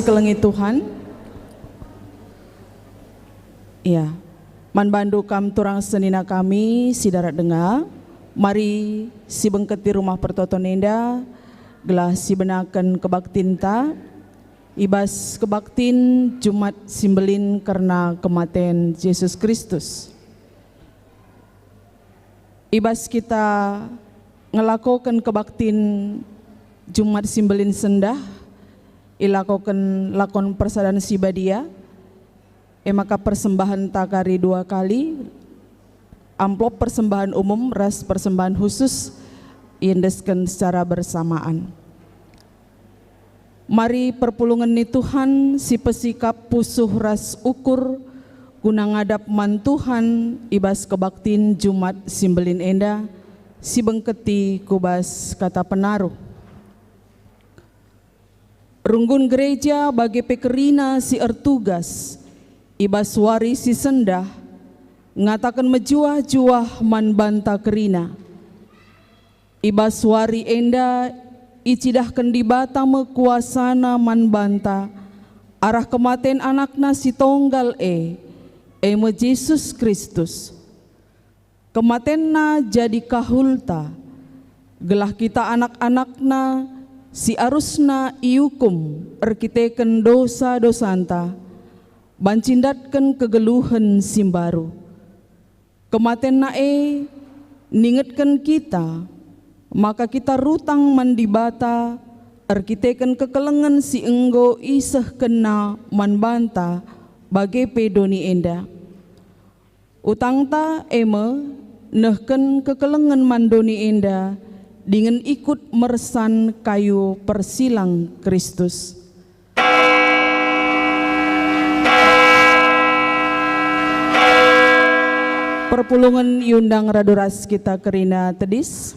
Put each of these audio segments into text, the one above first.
kelengi Tuhan. Ya, man bandu kam turang senina kami si darat dengar. Mari si bengketi rumah pertoton enda gelah si benakan kebaktin ta. Ibas kebaktin Jumat simbelin karena kematian Yesus Kristus. Ibas kita ngelakukan kebaktin Jumat simbelin sendah, ilakokan lakon persadaan sibadia, maka persembahan takari 2 kali, amplop persembahan umum, ras persembahan khusus, indeskan secara bersamaan. Mari perpulungan ni Tuhan si pesikap pusuh ras ukur, guna ngadap man Tuhan, ibas kebaktin Jumat simbelin enda, si bengketi kubas kata penaruh. Runggun gereja bagi pekerina si ertugas, ibas wari si sendah, ngatakan mejuah-juah man banta kerina. Ibas wari enda, icidahkan di bata mekuasana man banta, arah kematian anakna si tonggal eme Yesus Kristus. Kematenna jadi kahulta, gelah kita anak-anakna si arusna iukum erkiteken dosa-dosanta, bancindatken kegeluhan simbaru. Kematenna ningetken kita, maka kita rutang mandibata erkiteken kekelengan si enggo iseh kena manbanta bagai pedoni enda. Utangta nehken kekelengan mandoni enda dengan ikut mersan kayu persilang Kristus. Perpulungan yundang raduras kita kerina tedis.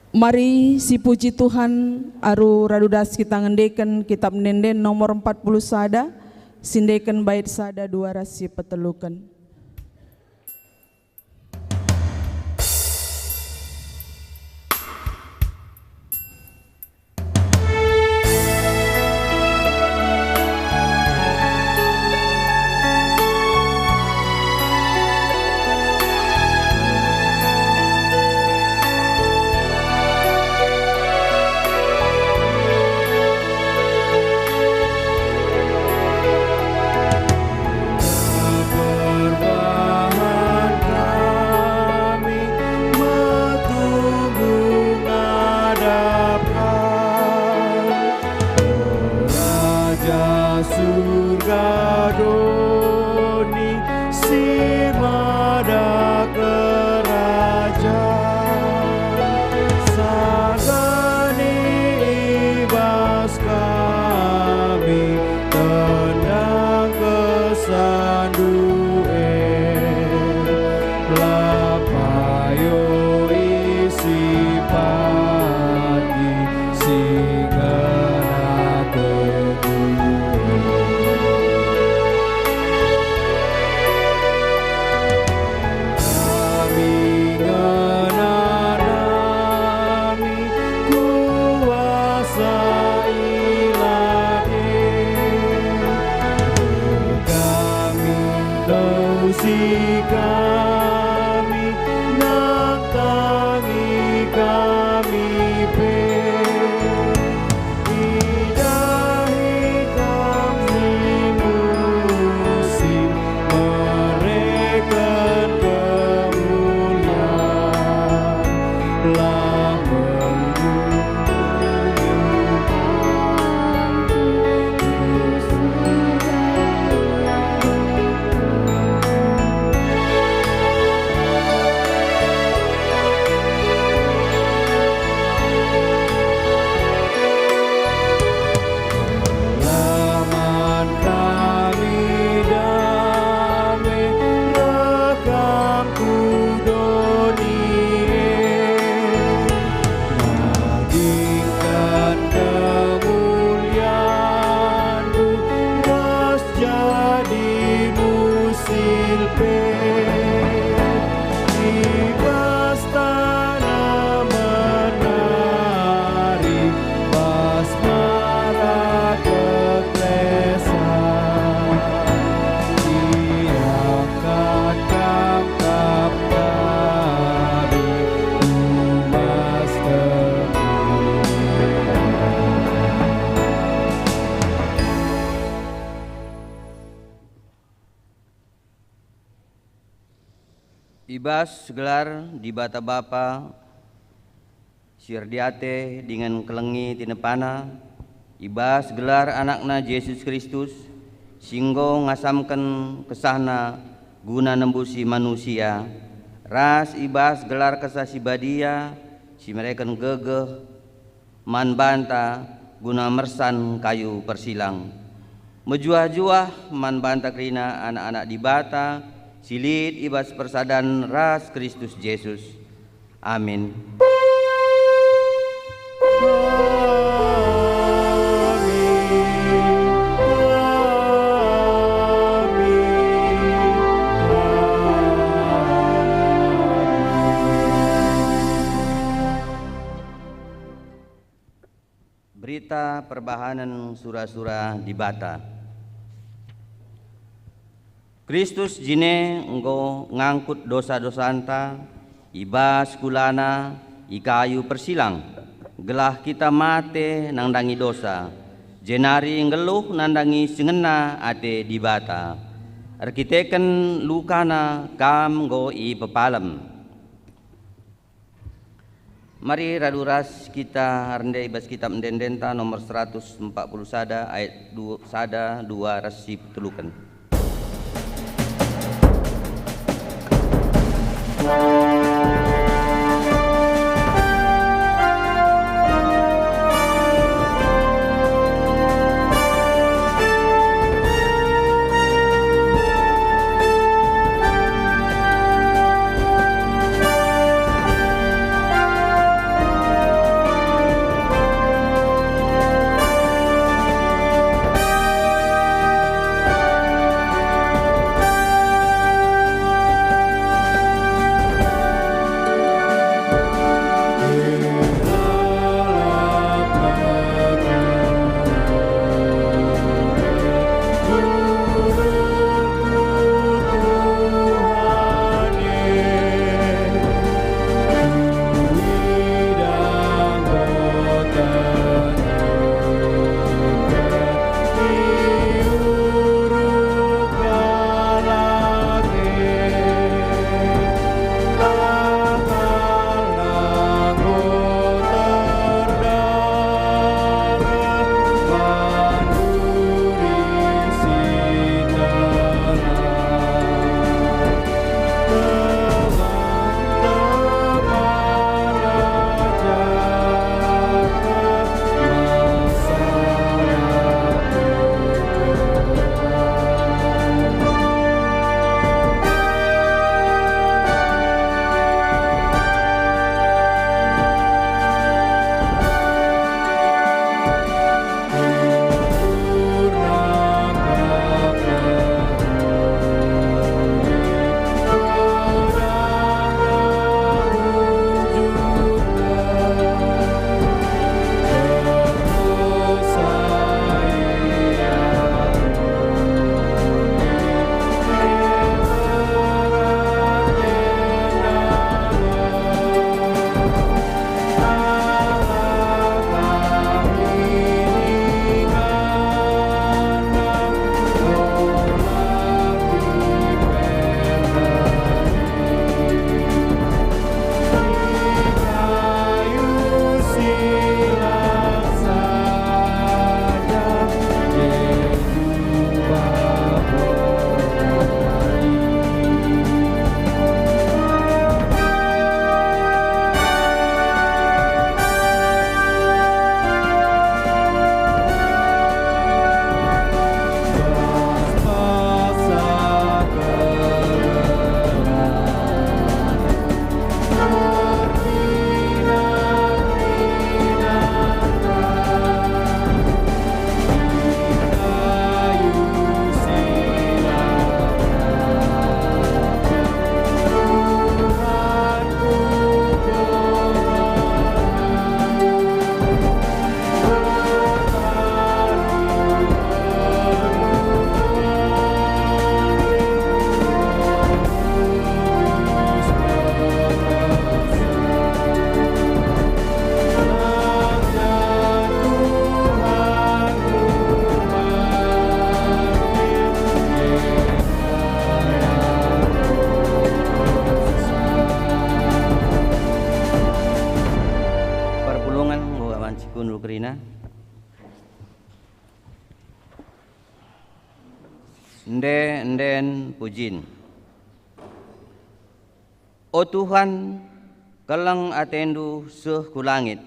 Mari si puji Tuhan aru radudas kita ngendeken kitab nenden nomor 40 sada, sindeken bait sada 2 rasi petelukan. Ibas gelar di bata bapa sirdiate dengan kelengi tinepana, ibas gelar anakna Yesus Kristus, singgo ngasamkan kesahna guna nembusi manusia, ras ibas gelar kesasi badia, si mereka gegeh man banta guna mersan kayu persilang. Mejuah-juah man banta kerina anak-anak di bata, silit ibas persadan ras Kristus Yesus. Amin. Berita perbahanan sura-sura di bata. Kristus jine enggo ngangkut dosa-dosa anta, ibas kulana ikayu persilang, gelah kita mate nandangi dosa, jenari ngeluh nandangi sengena ate di bata, arkiteken lukana kam go i pepalem. Mari raduras kita rendai ibas kitab mendendenta nomor 140 sada ayat 2 sada 2 resip telukan. kunul kerina. Nden pujin. O Tuhan, kelang atendu seh ku langit,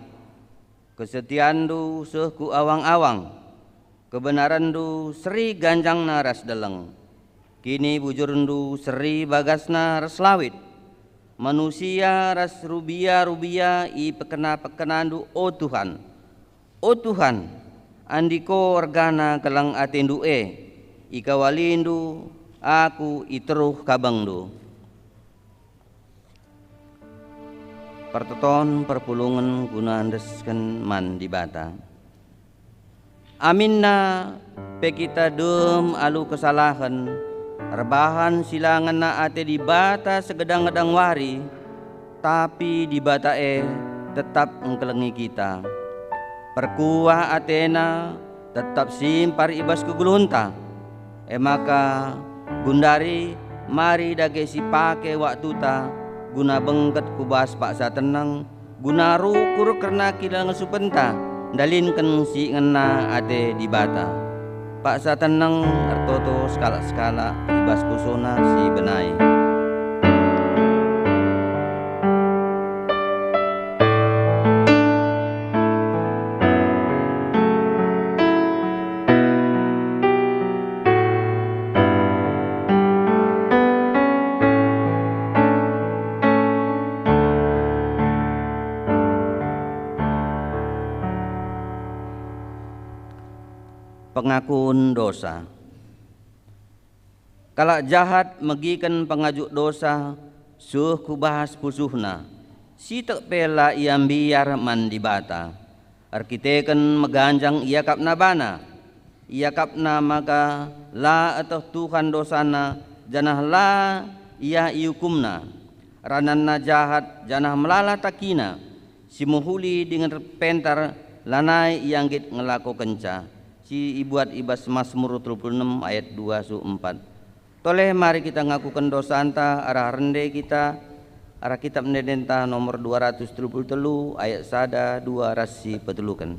kesetiaandu seh ku awang-awang, kebenarandu seri ganjangna ras deleng, kini bujurndu seri bagasna ras lawit, manusia ras rubia i pekena-pekenandu o Tuhan. O Tuhan, andiko organa kelang atendu ikawalindu aku iteruh kabangdu. Pertoton perpulungan guna andesken man di bata. Aminna pe kita dem alu kesalahan, rebahan silangan na ate di bata segedang-gedang wari, tapi di bata tetap engkelengi kita. Perkuah atena tetap simpar ibas kegulunta. Maka gundari mari dage si pake waktu ta guna bengket kubas paksa tenang guna rukur karena kilang supenta dalinken si ngena ate di bata paksa tenang artoto skala-skala ibas kusona si benai. Pengakuan dosa. Kalak jahat megikan pengajuk dosa, suh kubahas pusuhna, si tak pela iam biar man dibata. Arkiteken meganjang ia kapna bana, ia kapna maka la atau Tuhan dosana, janah la ia iukumna. Rananna jahat janah melala takina, si muhuli dengan pentar lanai yang git ngelako kenca. Si ibuat ibas Mazmur 36 ayat 2-4. Toleh mari kita ngakukan dosa anta arah rende kita arah kitab Nedenta nomor 233 ayat 1 2 rasi petelukan.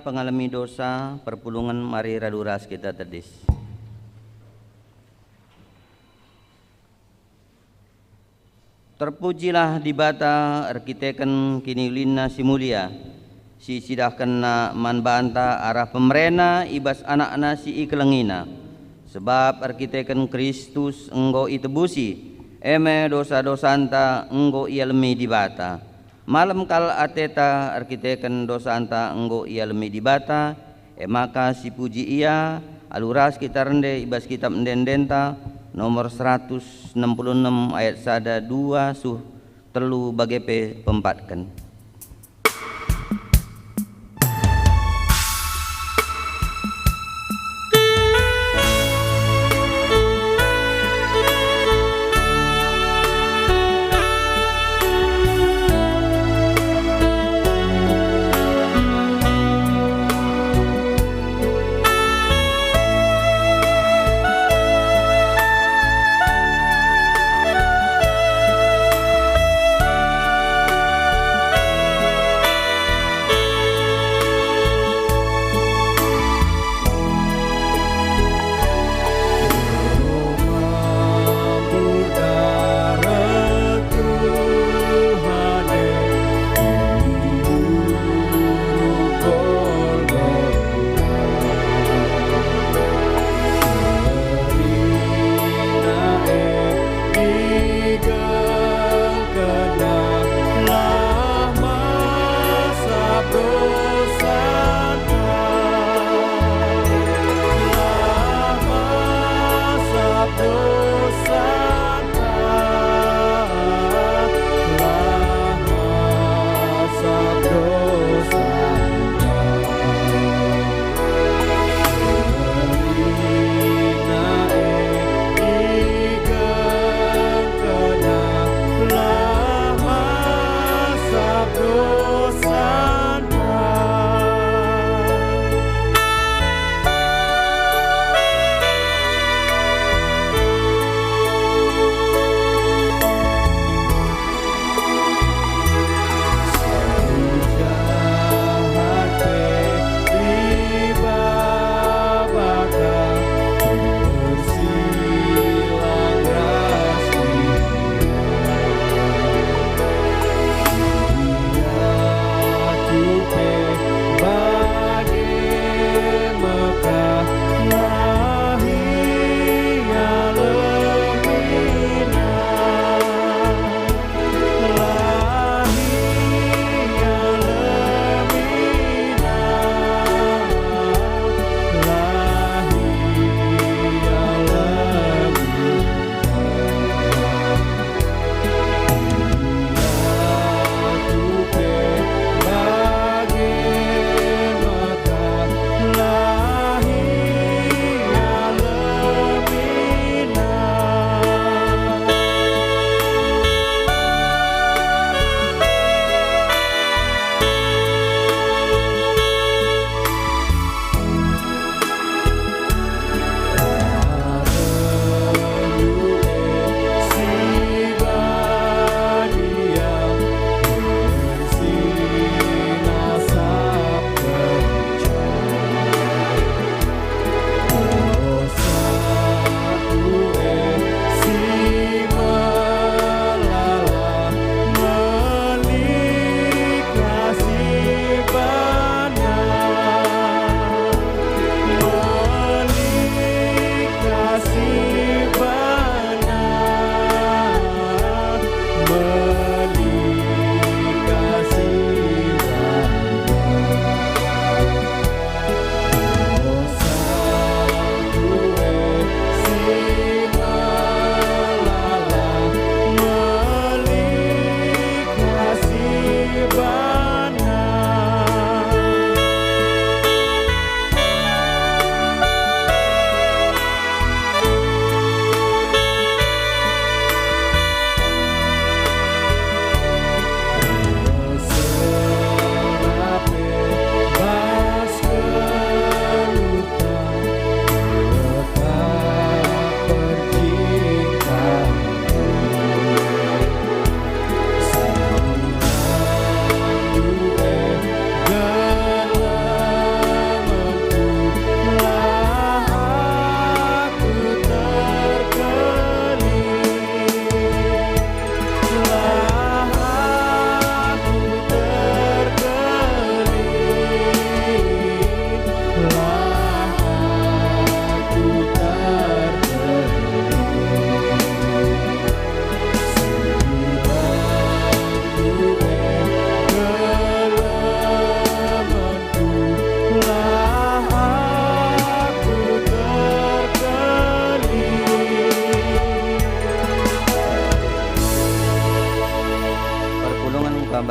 pengalami dosa, perpulungan mari raluras kita terdis. Terpujilah di bata arkiteken kini lina si mulia, si sidahkan na manbanta arah pemerena ibas anak-anak si ikelengina. Sebab arkiteken Kristus enggo itebusi, eme dosa-dosanta enggo ialemi di bata. Malam kal ateta arkiteken dosanta enggo ialemi di bata, maka si puji ia aluras kita rende ibas kitab mendendenta nomor 166 ayat 1 2 suh telu bagepe pempatkan.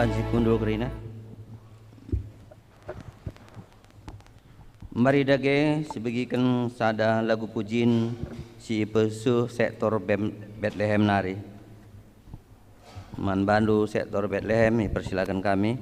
bansi kundul kerina. Mari dage sebagikan sada lagu pujin si pesu sektor Bethlehem nari. Man bandu sektor Bethlehem, persilakan kami.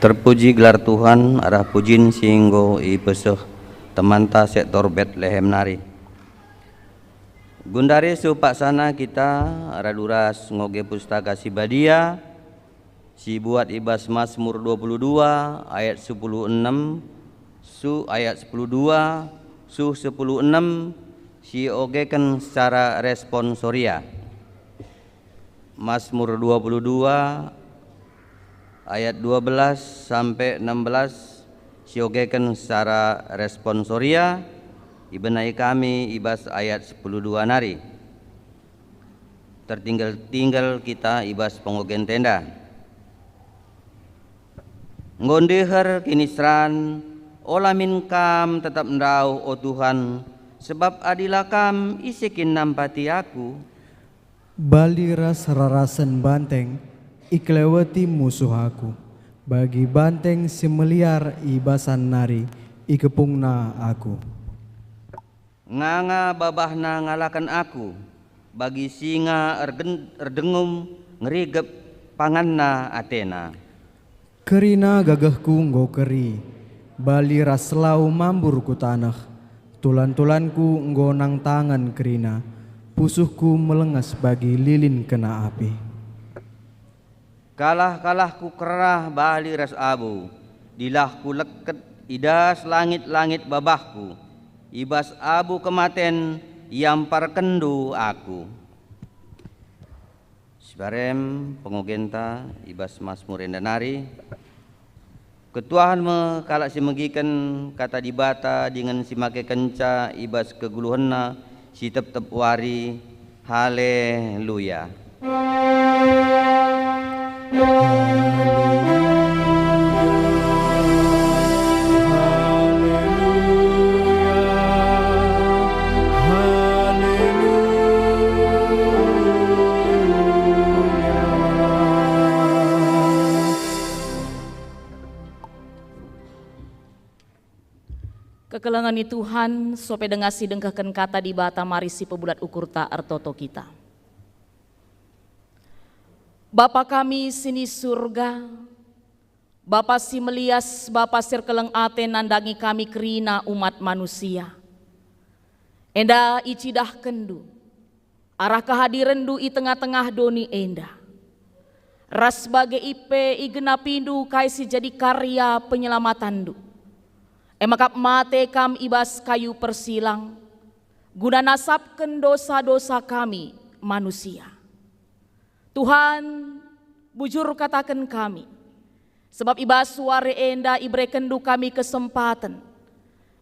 Terpuji gelar Tuhan, arah pujin singgo i peseh temanta sektor Bethlehem nari. Gundari supaksana kita raduras ngoge pustaka si badia, si buat ibas Mazmur 22 ayat 16, su ayat 12, su 16, si ogekan secara responsoria. Mazmur 22 ayat 12 sampai 16 siogekan secara responsoria ibenai kami ibas ayat 12 nari. Tertinggal kita ibas pengogen tenda. Ngondeher kinisran olamin kam tetap ndau o Tuhan, sebab adilah kam isikin nampati aku. Baliras rarasan banteng iklewati musuh aku, bagi banteng semeliar ibasan nari ikepungna aku. Nganga babahna ngalakan aku, bagi singa erdengum ngerigep panganna Athena. Kerina gagahku nggo keri, baliras lau mambur ku tanah, tulan-tulanku nggo nang tangan kerina, pusuhku melengas bagi lilin kena api. Kalah ku kerah bali ras abu, dilah ku leket idas langit-langit babahku, ibas abu kematen yang parkendu aku. Sibarem pengogenta ibas Mazmur endanari, ketuahan me kalak si megikan kata dibata dengan si make kenca ibas keguluhanna si tep-tep wari, haleluya. Kekelengani Tuhan sope dengasi dengkahkan kata di bata marisi pebulat ukur ta artoto kita. Bapa kami sini surga, Bapa si melias, Bapa sir keleng ate nandangi kami kerina umat manusia. Enda icidah kendu, arah kehadirendu i tengah-tengah doni enda. Ras bagai ipe igenapindu kaisi jadi karya penyelamatandu. Emakap mate kam ibas kayu persilang, guna nasabken dosa-dosa kami manusia. Tuhan, bujur katakan kami, sebab ibas suare enda ibrekendu kami kesempatan,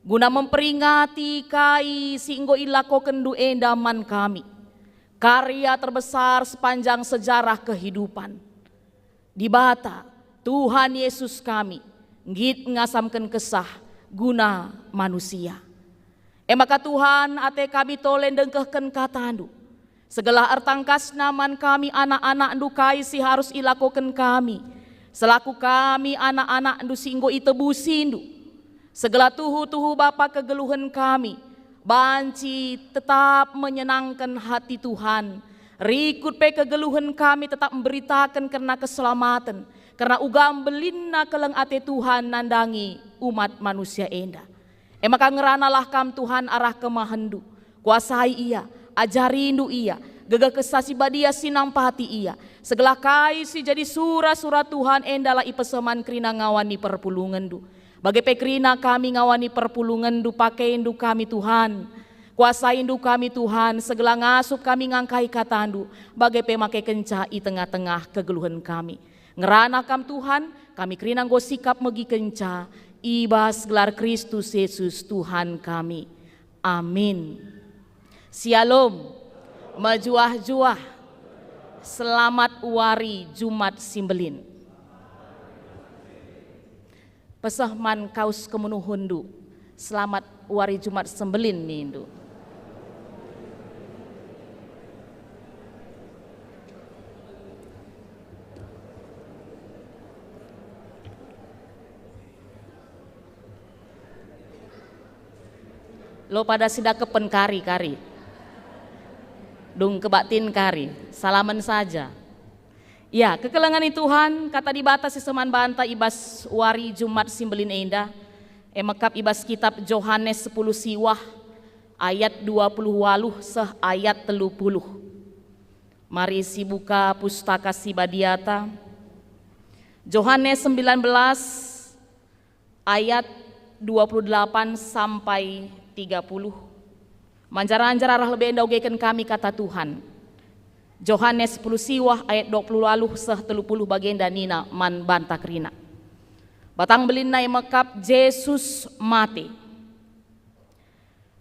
guna memperingati kai singgo ilako kendu enda man kami, karya terbesar sepanjang sejarah kehidupan. Di bata Tuhan Yesus kami, ngit ngasamkan kesah, guna manusia. Maka Tuhan ate kami tolen dengkehken katandu. Segala ertangkas naman kami anak-anak ndu kaisi harus ilakoken kami. Selaku kami anak-anak ndu singgo itebusindu. Segala tuhu-tuhu Bapa kegeluhan kami. Banci tetap menyenangkan hati Tuhan. Rikut pe kegeluhan kami tetap memberitakan karena keselamatan. Karena ugam belinna keleng ate Tuhan nandangi umat manusia enda. Maka ngeranalah kam Tuhan arah kemahendu. Kuasai ia, ajarindu ia, gegah kesasi badia sinampati ia. Segala kaisi jadi surah-surah Tuhan endalah ipeseman kerina ngawani perpulungandu. Bagai pekrina kami ngawani perpulungandu pakeindu kami Tuhan. Kuasaindu kami Tuhan, segala ngasup kami ngangkai katandu. Bagai pemake kenca i tengah-tengah kegeluhan kami. Ngerana kam Tuhan, kami kerina nggo sikap megi kenca, ibas gelar Kristus Yesus Tuhan kami. Amin. Shalom, majuah-juah, selamat wari Jumat Simbelin. Pesahman kaus kemenuhundu, selamat wari Jumat Simbelin nindu. Lo pada sidak kepen kari. Dung kebatin kari, salaman saja. Ya, kekelangan Tuhan, kata dibatasi seman banta ibas wari Jumat simbelin enda. Emakap ibas kitab Yohanes 10 siwah ayat 20 waluh seh ayat 30. Mari si buka pustaka si badiata. Yohanes 19 ayat 28 sampai 30. Manjar-anjar arah lebih enda ugekan kami kata Tuhan. Yohanes 10 siwah ayat 20 lalu seh 30 bagenda nina man banta krina. Batang belin nai mekap Yesus mati.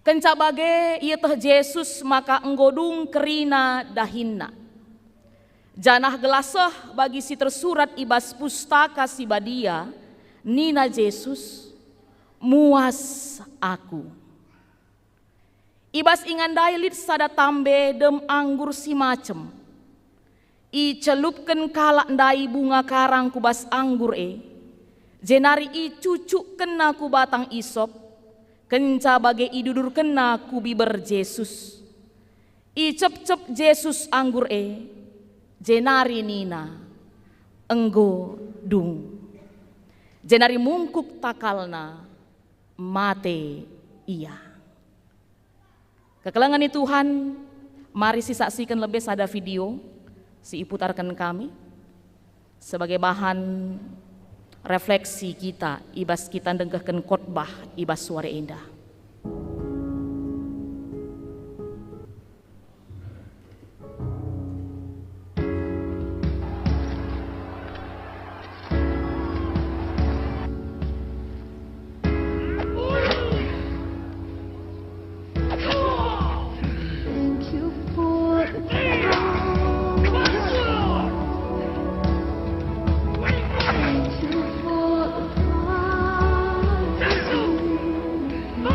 Kenca bage ieu teh Yesus maka enggodung kerina dahinna. Janah gelaseh bagi si tersurat ibas pustaka si badia nina Yesus muas aku. Ibas ingan dailit sada tambe dem anggur si macem. I celupken kalak ndai bunga karang kubas anggur Jenari i cucuk kena ku batang isop. Kenca bage i dudur kena ku biber Yesus. I cep-cep Yesus anggur Jenari nina enggo dung. Jenari mungkuk takalna mate iya. Kekelangan Tuhan, mari si saksikan lebih sada video, si putarkan kami sebagai bahan refleksi kita, ibas kita dengarkan khotbah ibas suara indah. Oh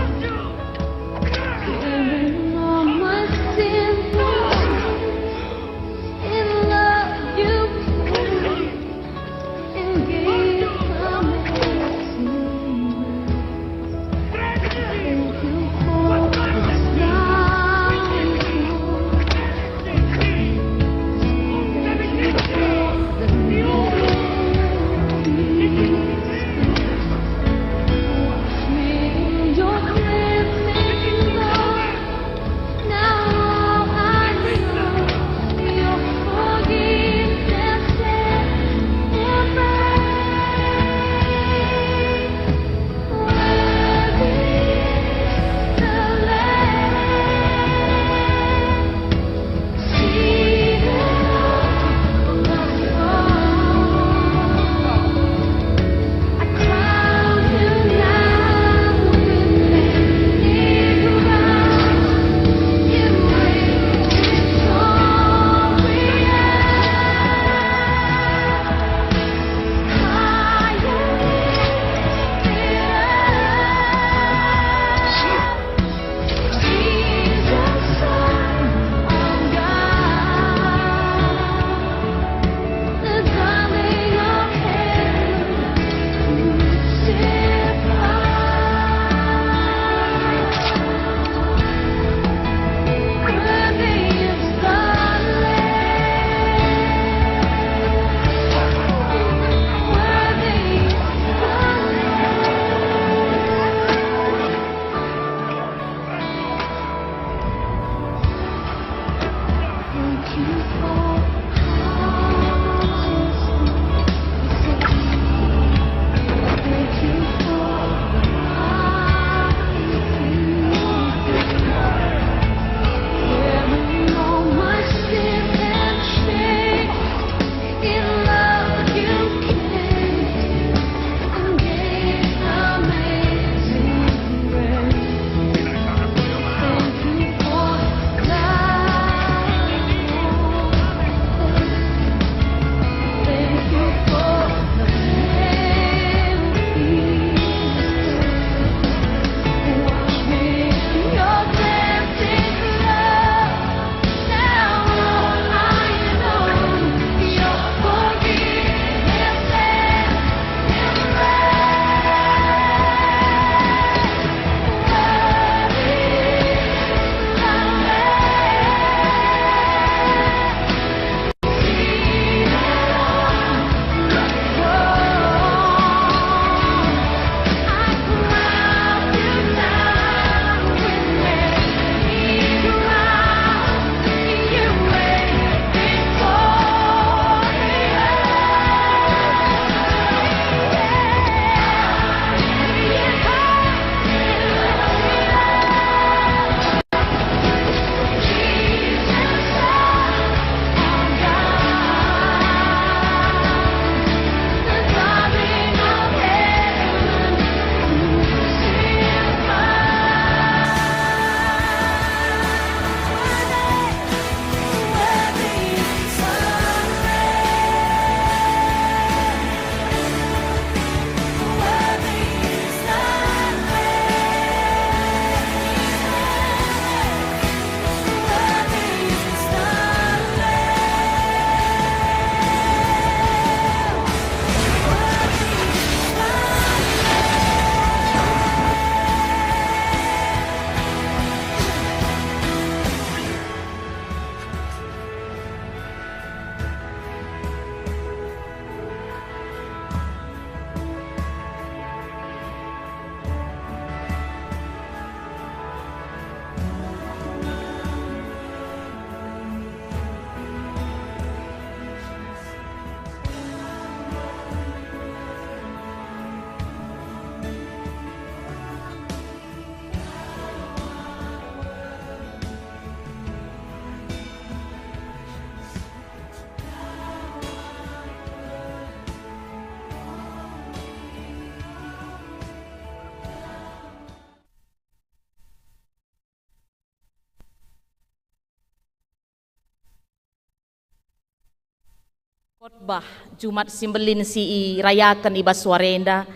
Khotbah Jumat Simbelin si rayakan iba suarenda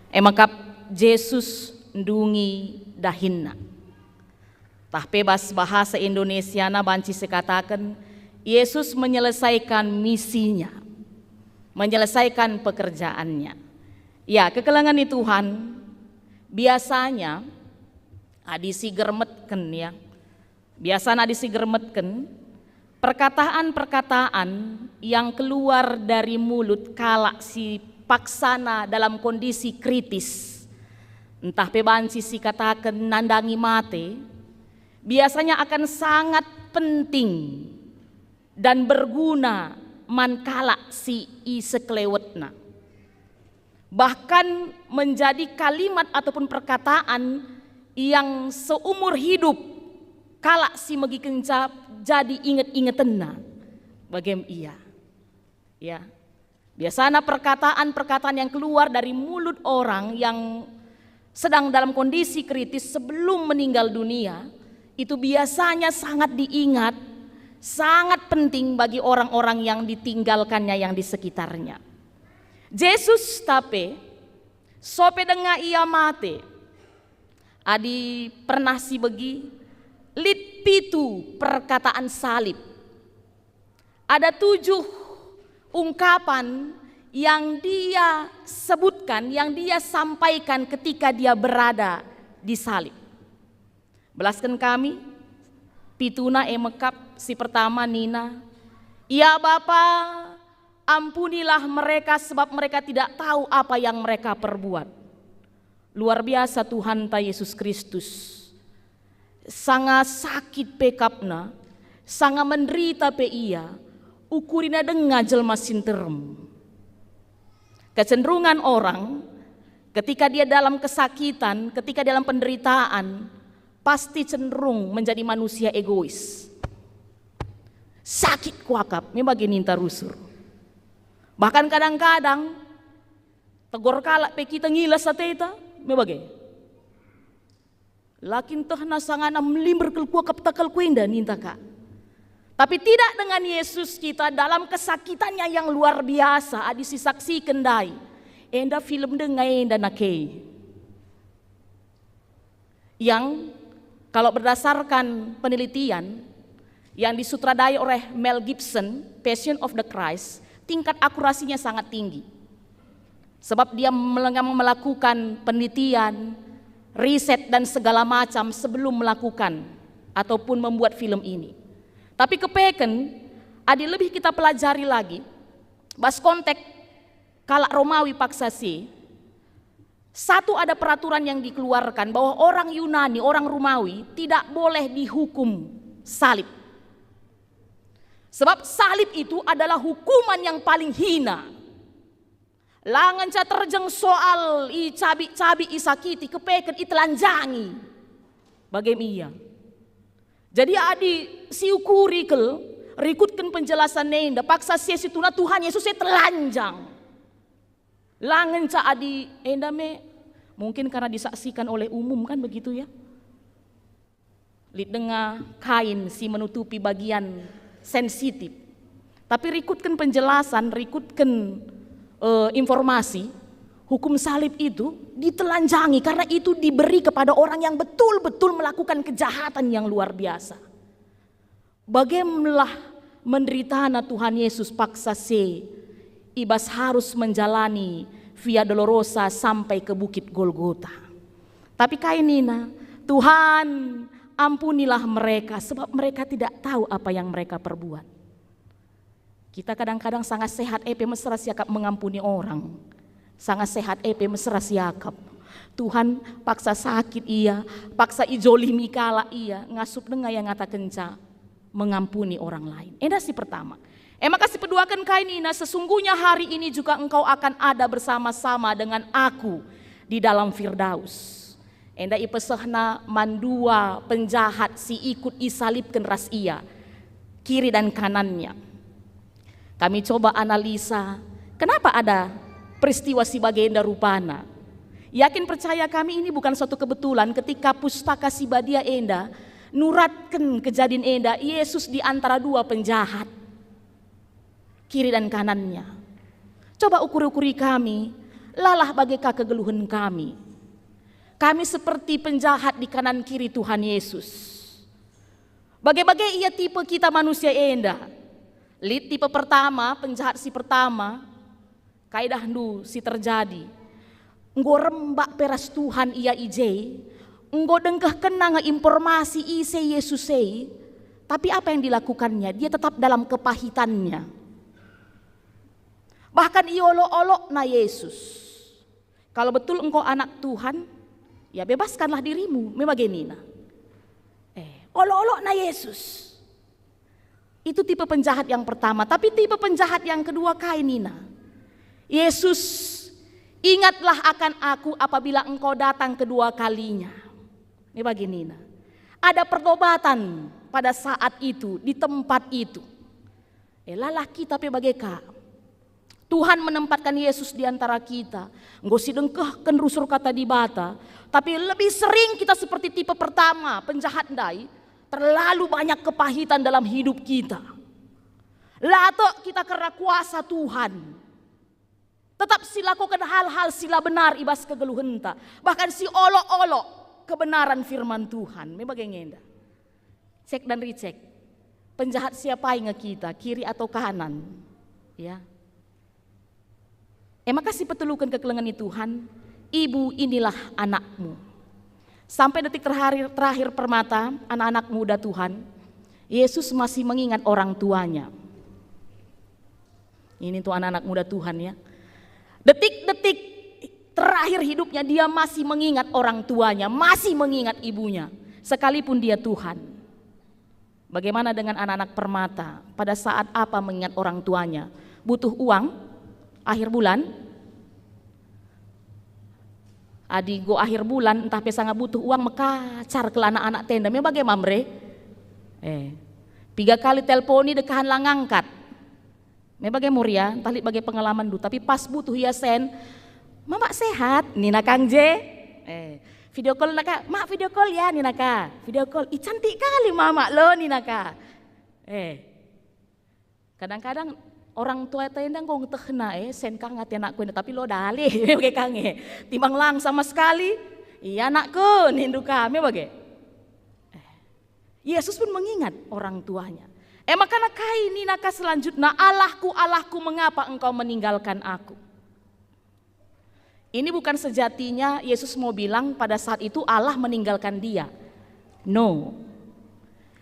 emakap Yesus ndungi dahinna. Tah bebas bahasa Indonesia na banci sekatakan Yesus menyelesaikan misinya, menyelesaikan pekerjaannya. Ya, kekelangan Tuhan biasanya adisi germetken ya. Biasanya adisi germetken perkataan-perkataan yang keluar dari mulut kala si paksana dalam kondisi kritis. Entah pebanci si katakan nandangi mate, biasanya akan sangat penting dan berguna mankala si iseklewetna. Bahkan menjadi kalimat ataupun perkataan yang seumur hidup kala si megi kencap jadi inget-ingetenna bagem iya. Ya. Biasanya perkataan-perkataan yang keluar dari mulut orang yang sedang dalam kondisi kritis sebelum meninggal dunia itu biasanya sangat diingat, sangat penting bagi orang-orang yang ditinggalkannya yang di sekitarnya. Yesus tapi sope denga ia mate. Adi pernah si begi lit pitu perkataan salib. Ada 7 ungkapan yang dia sebutkan, yang dia sampaikan ketika dia berada di salib. Belaskan kami, pituna emekap si pertama Nina. Ya Bapa, ampunilah mereka sebab mereka tidak tahu apa yang mereka perbuat. Luar biasa Tuhan ta Yesus Kristus. Sangat sakit pekapna, sangat menderita pe ia, ukurina denga jelma sinterem. Kecenderungan orang ketika dia dalam kesakitan, ketika dalam penderitaan, pasti cenderung menjadi manusia egois. Sakit kuakap, memang ninta rusur. Bahkan kadang-kadang tegor kalak pe kita ngilas sateta, memang lakin teh nasangana melimber kelkuakap takal kuenda ninta kak. Tapi tidak dengan Yesus kita dalam kesakitannya yang luar biasa. Adisi saksi kendai. Enda film dengai enda nakei. Yang kalau berdasarkan penelitian yang disutradai oleh Mel Gibson, Passion of the Christ, tingkat akurasinya sangat tinggi. Sebab dia melakukan penelitian, riset dan segala macam sebelum melakukan ataupun membuat film ini. Tapi kepeken, ada lebih kita pelajari lagi. Bas konteks kalak Romawi paksasi. Satu ada peraturan yang dikeluarkan bahwa orang Yunani, orang Romawi tidak boleh dihukum salib. Sebab salib itu adalah hukuman yang paling hina. Langan ca terjeng soal i cabi-cabi isakiti kepeken itelanjangi. Bagaimana? Jadi adi si ukuri kel rikutkan penjelasan nenda paksa situna Tuhan Yesus telanjang. Langan ca adi endame mungkin karena disaksikan oleh umum kan begitu ya. Lid dengar kain si menutupi bagian sensitif. Tapi rikutkan penjelasan, rikutkan informasi, hukum salib itu ditelanjangi karena itu diberi kepada orang yang betul-betul melakukan kejahatan yang luar biasa. Bagaimana menderitana Tuhan Yesus paksa ibas harus menjalani Via Dolorosa sampai ke Bukit Golgota. Tapi kainina, Tuhan ampunilah mereka sebab mereka tidak tahu apa yang mereka perbuat. Kita kadang-kadang sangat sehat mesra siakap mengampuni orang. Sangat sehat mesra siakap. Tuhan paksa sakit iya, paksa ijolimi kala iya, ngasup dengar yang ngata kenca mengampuni orang lain. Enda si pertama. Maka si peduakan kainina, sesungguhnya hari ini juga engkau akan ada bersama-sama dengan aku di dalam Firdaus. Enda ipesehna mandua penjahat si ikut isalibkan ras ia, kiri dan kanannya. Kami coba analisa, kenapa ada peristiwa si bagenda rupana. Yakin percaya kami ini bukan suatu kebetulan ketika pustaka si badia enda nuratkan kejadian enda Yesus di antara 2 penjahat. kiri dan kanannya. Coba ukuri kami, lalah bagaikan kegeluhan kami. Kami seperti penjahat di kanan kiri Tuhan Yesus. Bagai-bagai ia tipe kita manusia enda. Lid tipe pertama, penjahat si pertama, kaidah nu si terjadi. Enggo rembak peras Tuhan ia ije, enggo dengkah kenang informasi ise Yesusei, tapi apa yang dilakukannya? Dia tetap dalam kepahitannya. Bahkan iolo-olok na Yesus. Kalau betul engkau anak Tuhan, ya bebaskanlah dirimu. Membagenina. Olo-olok na Yesus. Itu tipe penjahat yang pertama. Tapi tipe penjahat yang kedua kainina. Yesus, ingatlah akan aku apabila engkau datang kedua kalinya. Membagenina. Ada pertobatan pada saat itu, di tempat itu. Lalah kita bagaikan. Tuhan menempatkan Yesus di antara kita. Engkau sidengkeh ken rusur kata di bata. Tapi lebih sering kita seperti tipe pertama, penjahat dai. Terlalu banyak kepahitan dalam hidup kita. Lato kita karena kuasa Tuhan. Tetap silakukan hal-hal sila benar ibas kegeluhenta. Bahkan si olok-olok kebenaran firman Tuhan. Membagenenda. Cek dan recheck. Penjahat siapa yang kita, kiri atau kanan? Ya. Makasih petulukan kekelengan Tuhan, ibu inilah anakmu. Sampai detik terakhir permata anak-anak muda Tuhan, Yesus masih mengingat orang tuanya. Ini tuh anak-anak muda Tuhan ya. Detik-detik terakhir hidupnya dia masih mengingat orang tuanya, masih mengingat ibunya, sekalipun dia Tuhan. Bagaimana dengan anak-anak permata? Pada saat apa mengingat orang tuanya? Butuh uang? Akhir bulan, go akhir bulan entah pesa nggak butuh uang mekacar ke anak-anak tenda. Me bagaimana mre? 3 kali telponi dekahan lang ngangkat. Me bagaimana muria? Entah bagai pengalaman dulu. Tapi pas butuh ya sen, mama sehat, Nina Kang J. Video call naka, mak video call ya Nina Ka. Video call, cantik kali mama lo Nina Ka. Kadang-kadang orang tua tenda ngong tehna sen kang ngati anakku tapi lo dalih oke kange timbang lang sama sekali iya anakku nindu kami bagai Yesus pun mengingat orang tuanya makanya kaini naka selanjutnya Allahku mengapa engkau meninggalkan aku. Ini bukan sejatinya Yesus mau bilang pada saat itu Allah meninggalkan dia, no,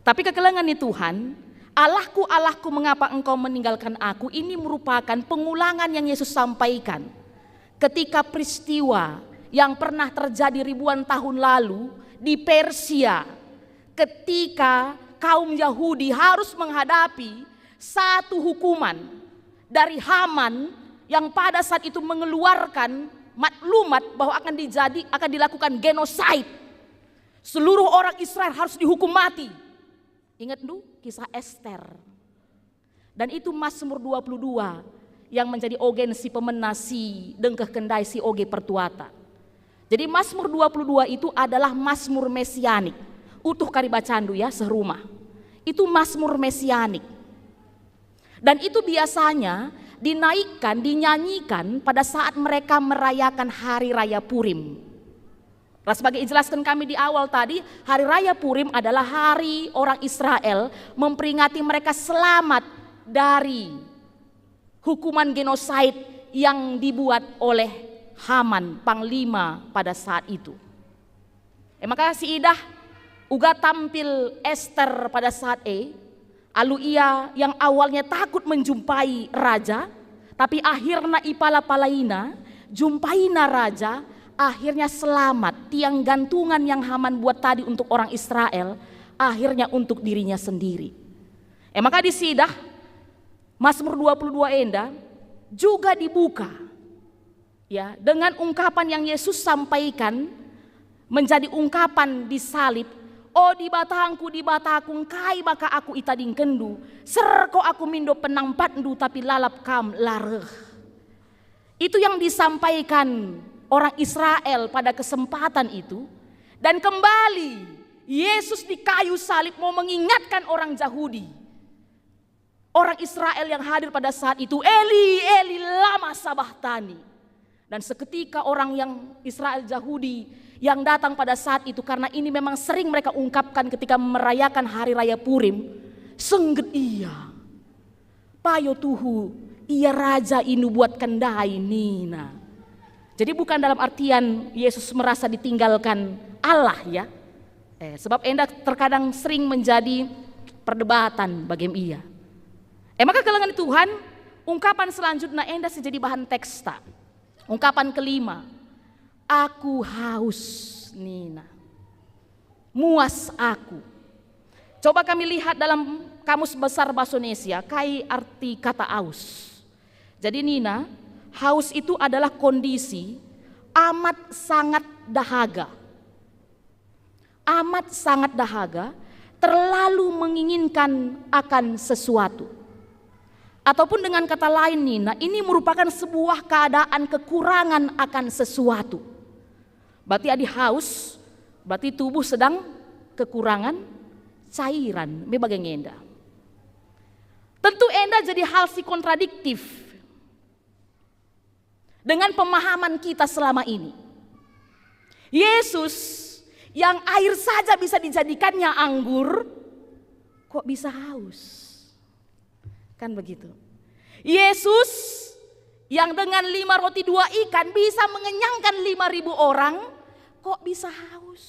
tapi kekelengan nih Tuhan, Allahku, mengapa engkau meninggalkan aku? Ini merupakan pengulangan yang Yesus sampaikan ketika peristiwa yang pernah terjadi ribuan tahun lalu di Persia, ketika kaum Yahudi harus menghadapi satu hukuman dari Haman yang pada saat itu mengeluarkan maklumat bahwa akan dilakukan genosid. Seluruh orang Israel harus dihukum mati. Ingat dulu kisah Ester. Dan itu Mazmur 22 yang menjadi ogen si pemenasi dengkeh kendai si oge pertuata. Jadi Mazmur 22 itu adalah Mazmur mesianik. Utuh kari bacandu ya serumah. Itu Mazmur mesianik. Dan itu biasanya dinaikkan, dinyanyikan pada saat mereka merayakan hari raya Purim. Sebagai jelaskan kami di awal tadi, hari raya Purim adalah hari orang Israel memperingati mereka selamat dari hukuman genosid yang dibuat oleh Haman, panglima pada saat itu. Maka si Idah uga tampil Ester pada saat alu ia yang awalnya takut menjumpai raja, tapi akhirnya ipala-palaina jumpaina raja. Akhirnya selamat, tiang gantungan yang Haman buat tadi untuk orang Israel, akhirnya untuk dirinya sendiri. Maka di Sidah, Mazmur 22 enda juga dibuka ya dengan ungkapan yang Yesus sampaikan menjadi ungkapan di salib. Oh di batangku kai maka aku itading kendu, serko aku mindo penampat ndu tapi lalap kam lareh. Itu yang disampaikan orang Israel pada kesempatan itu. Dan kembali Yesus di kayu salib mau mengingatkan orang Yahudi orang Israel yang hadir pada saat itu, Eli, Eli lama sabahtani. Dan seketika orang yang Israel Yahudi yang datang pada saat itu, karena ini memang sering mereka ungkapkan ketika merayakan hari raya Purim, sengget iya, payo tuhu, iya raja inu buat kendai nina. Jadi bukan dalam artian Yesus merasa ditinggalkan Allah ya. Sebab enda terkadang sering menjadi perdebatan bagi ia. Maka kelengan Tuhan, ungkapan selanjutnya enda sejadi bahan teksta. Ungkapan kelima, aku haus nina, muas aku. Coba kami lihat dalam Kamus Besar Bahasa Indonesia, kai arti kata haus. Jadi nina, haus itu adalah kondisi amat sangat dahaga. Amat sangat dahaga, terlalu menginginkan akan sesuatu. Ataupun dengan kata lain nina, ini merupakan sebuah keadaan kekurangan akan sesuatu. Berarti adi haus, berarti tubuh sedang kekurangan cairan. Memang enda. Tentu enda jadi hal si kontradiktif dengan pemahaman kita selama ini. Yesus yang air saja bisa dijadikannya anggur, kok bisa haus? Kan begitu. Yesus yang dengan 5 roti 2 ikan bisa mengenyangkan 5.000 orang, kok bisa haus?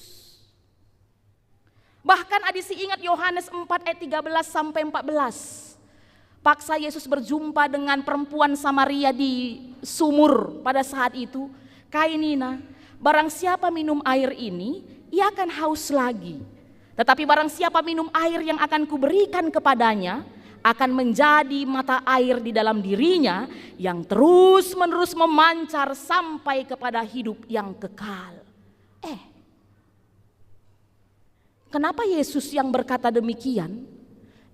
Bahkan adisi ingat Yohanes 4 ayat 13 sampai 14. Paksa Yesus berjumpa dengan perempuan Samaria di sumur pada saat itu. Kainina, barang siapa minum air ini, ia akan haus lagi. Tetapi barang siapa minum air yang akan kuberikan kepadanya, akan menjadi mata air di dalam dirinya yang terus menerus memancar sampai kepada hidup yang kekal. Kenapa Yesus yang berkata demikian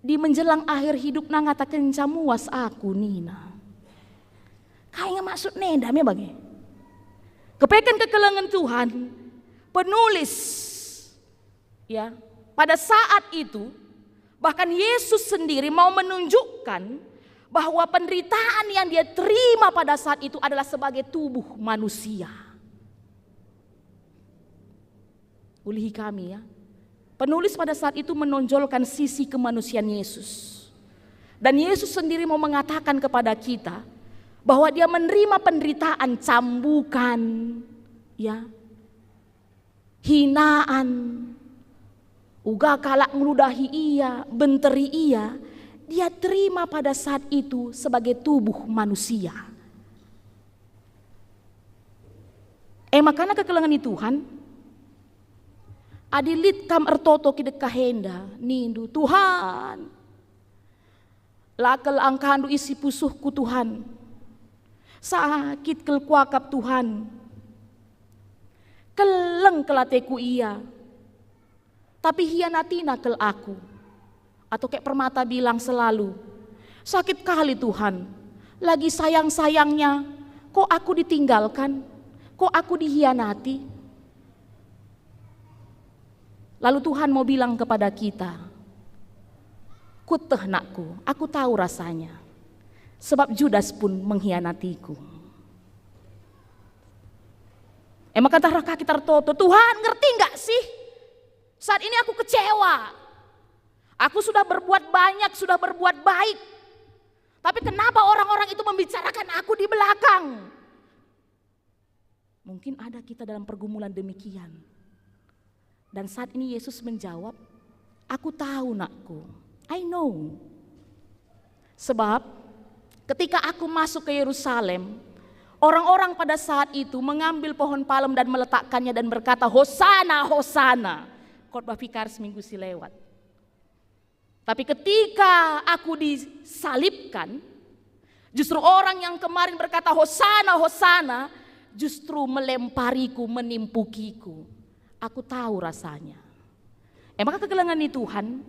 di menjelang akhir hidup ngatakan camuas aku nina? Kayaknya maksud nenda me bagi. Kepekan kekelengan Tuhan, penulis ya pada saat itu, bahkan Yesus sendiri mau menunjukkan bahwa penderitaan yang dia terima pada saat itu adalah sebagai tubuh manusia. Ulihi kami ya. Penulis pada saat itu menonjolkan sisi kemanusiaan Yesus. Dan Yesus sendiri mau mengatakan kepada kita bahwa dia menerima penderitaan, cambukan, ya, hinaan, uga kalak meludahi ia, benteri ia, dia terima pada saat itu sebagai tubuh manusia. Makanya kekelengan Tuhan, adilit kam ertoto kidek kahenda, nindu Tuhan, lakel angkandu isi pusuhku Tuhan, sakit kel kuakap Tuhan, keleng kelateku ia, tapi hianatina kel aku. Atau kayak Permata bilang selalu, sakit kali Tuhan, lagi sayang-sayangnya, kok aku ditinggalkan, kok aku dihianati. Lalu Tuhan mau bilang kepada kita, kuteh nakku, aku tahu rasanya, sebab Judas pun mengkhianatiku. Maka kata kita tertoto, Tuhan ngerti gak sih? Saat ini aku kecewa. Aku sudah berbuat banyak, sudah berbuat baik. Tapi kenapa orang-orang itu membicarakan aku di belakang? Mungkin ada kita dalam pergumulan demikian. Dan saat ini Yesus menjawab, aku tahu nakku, I know. Sebab ketika aku masuk ke Yerusalem, orang-orang pada saat itu mengambil pohon palem dan meletakkannya dan berkata, Hosana, Hosana. Khotbah Fikar seminggu lewat. Tapi ketika aku disalibkan, justru orang yang kemarin berkata Hosana, Hosana, justru melempariku, menimpukiku. Aku tahu rasanya. Maka kegelangan di Tuhan,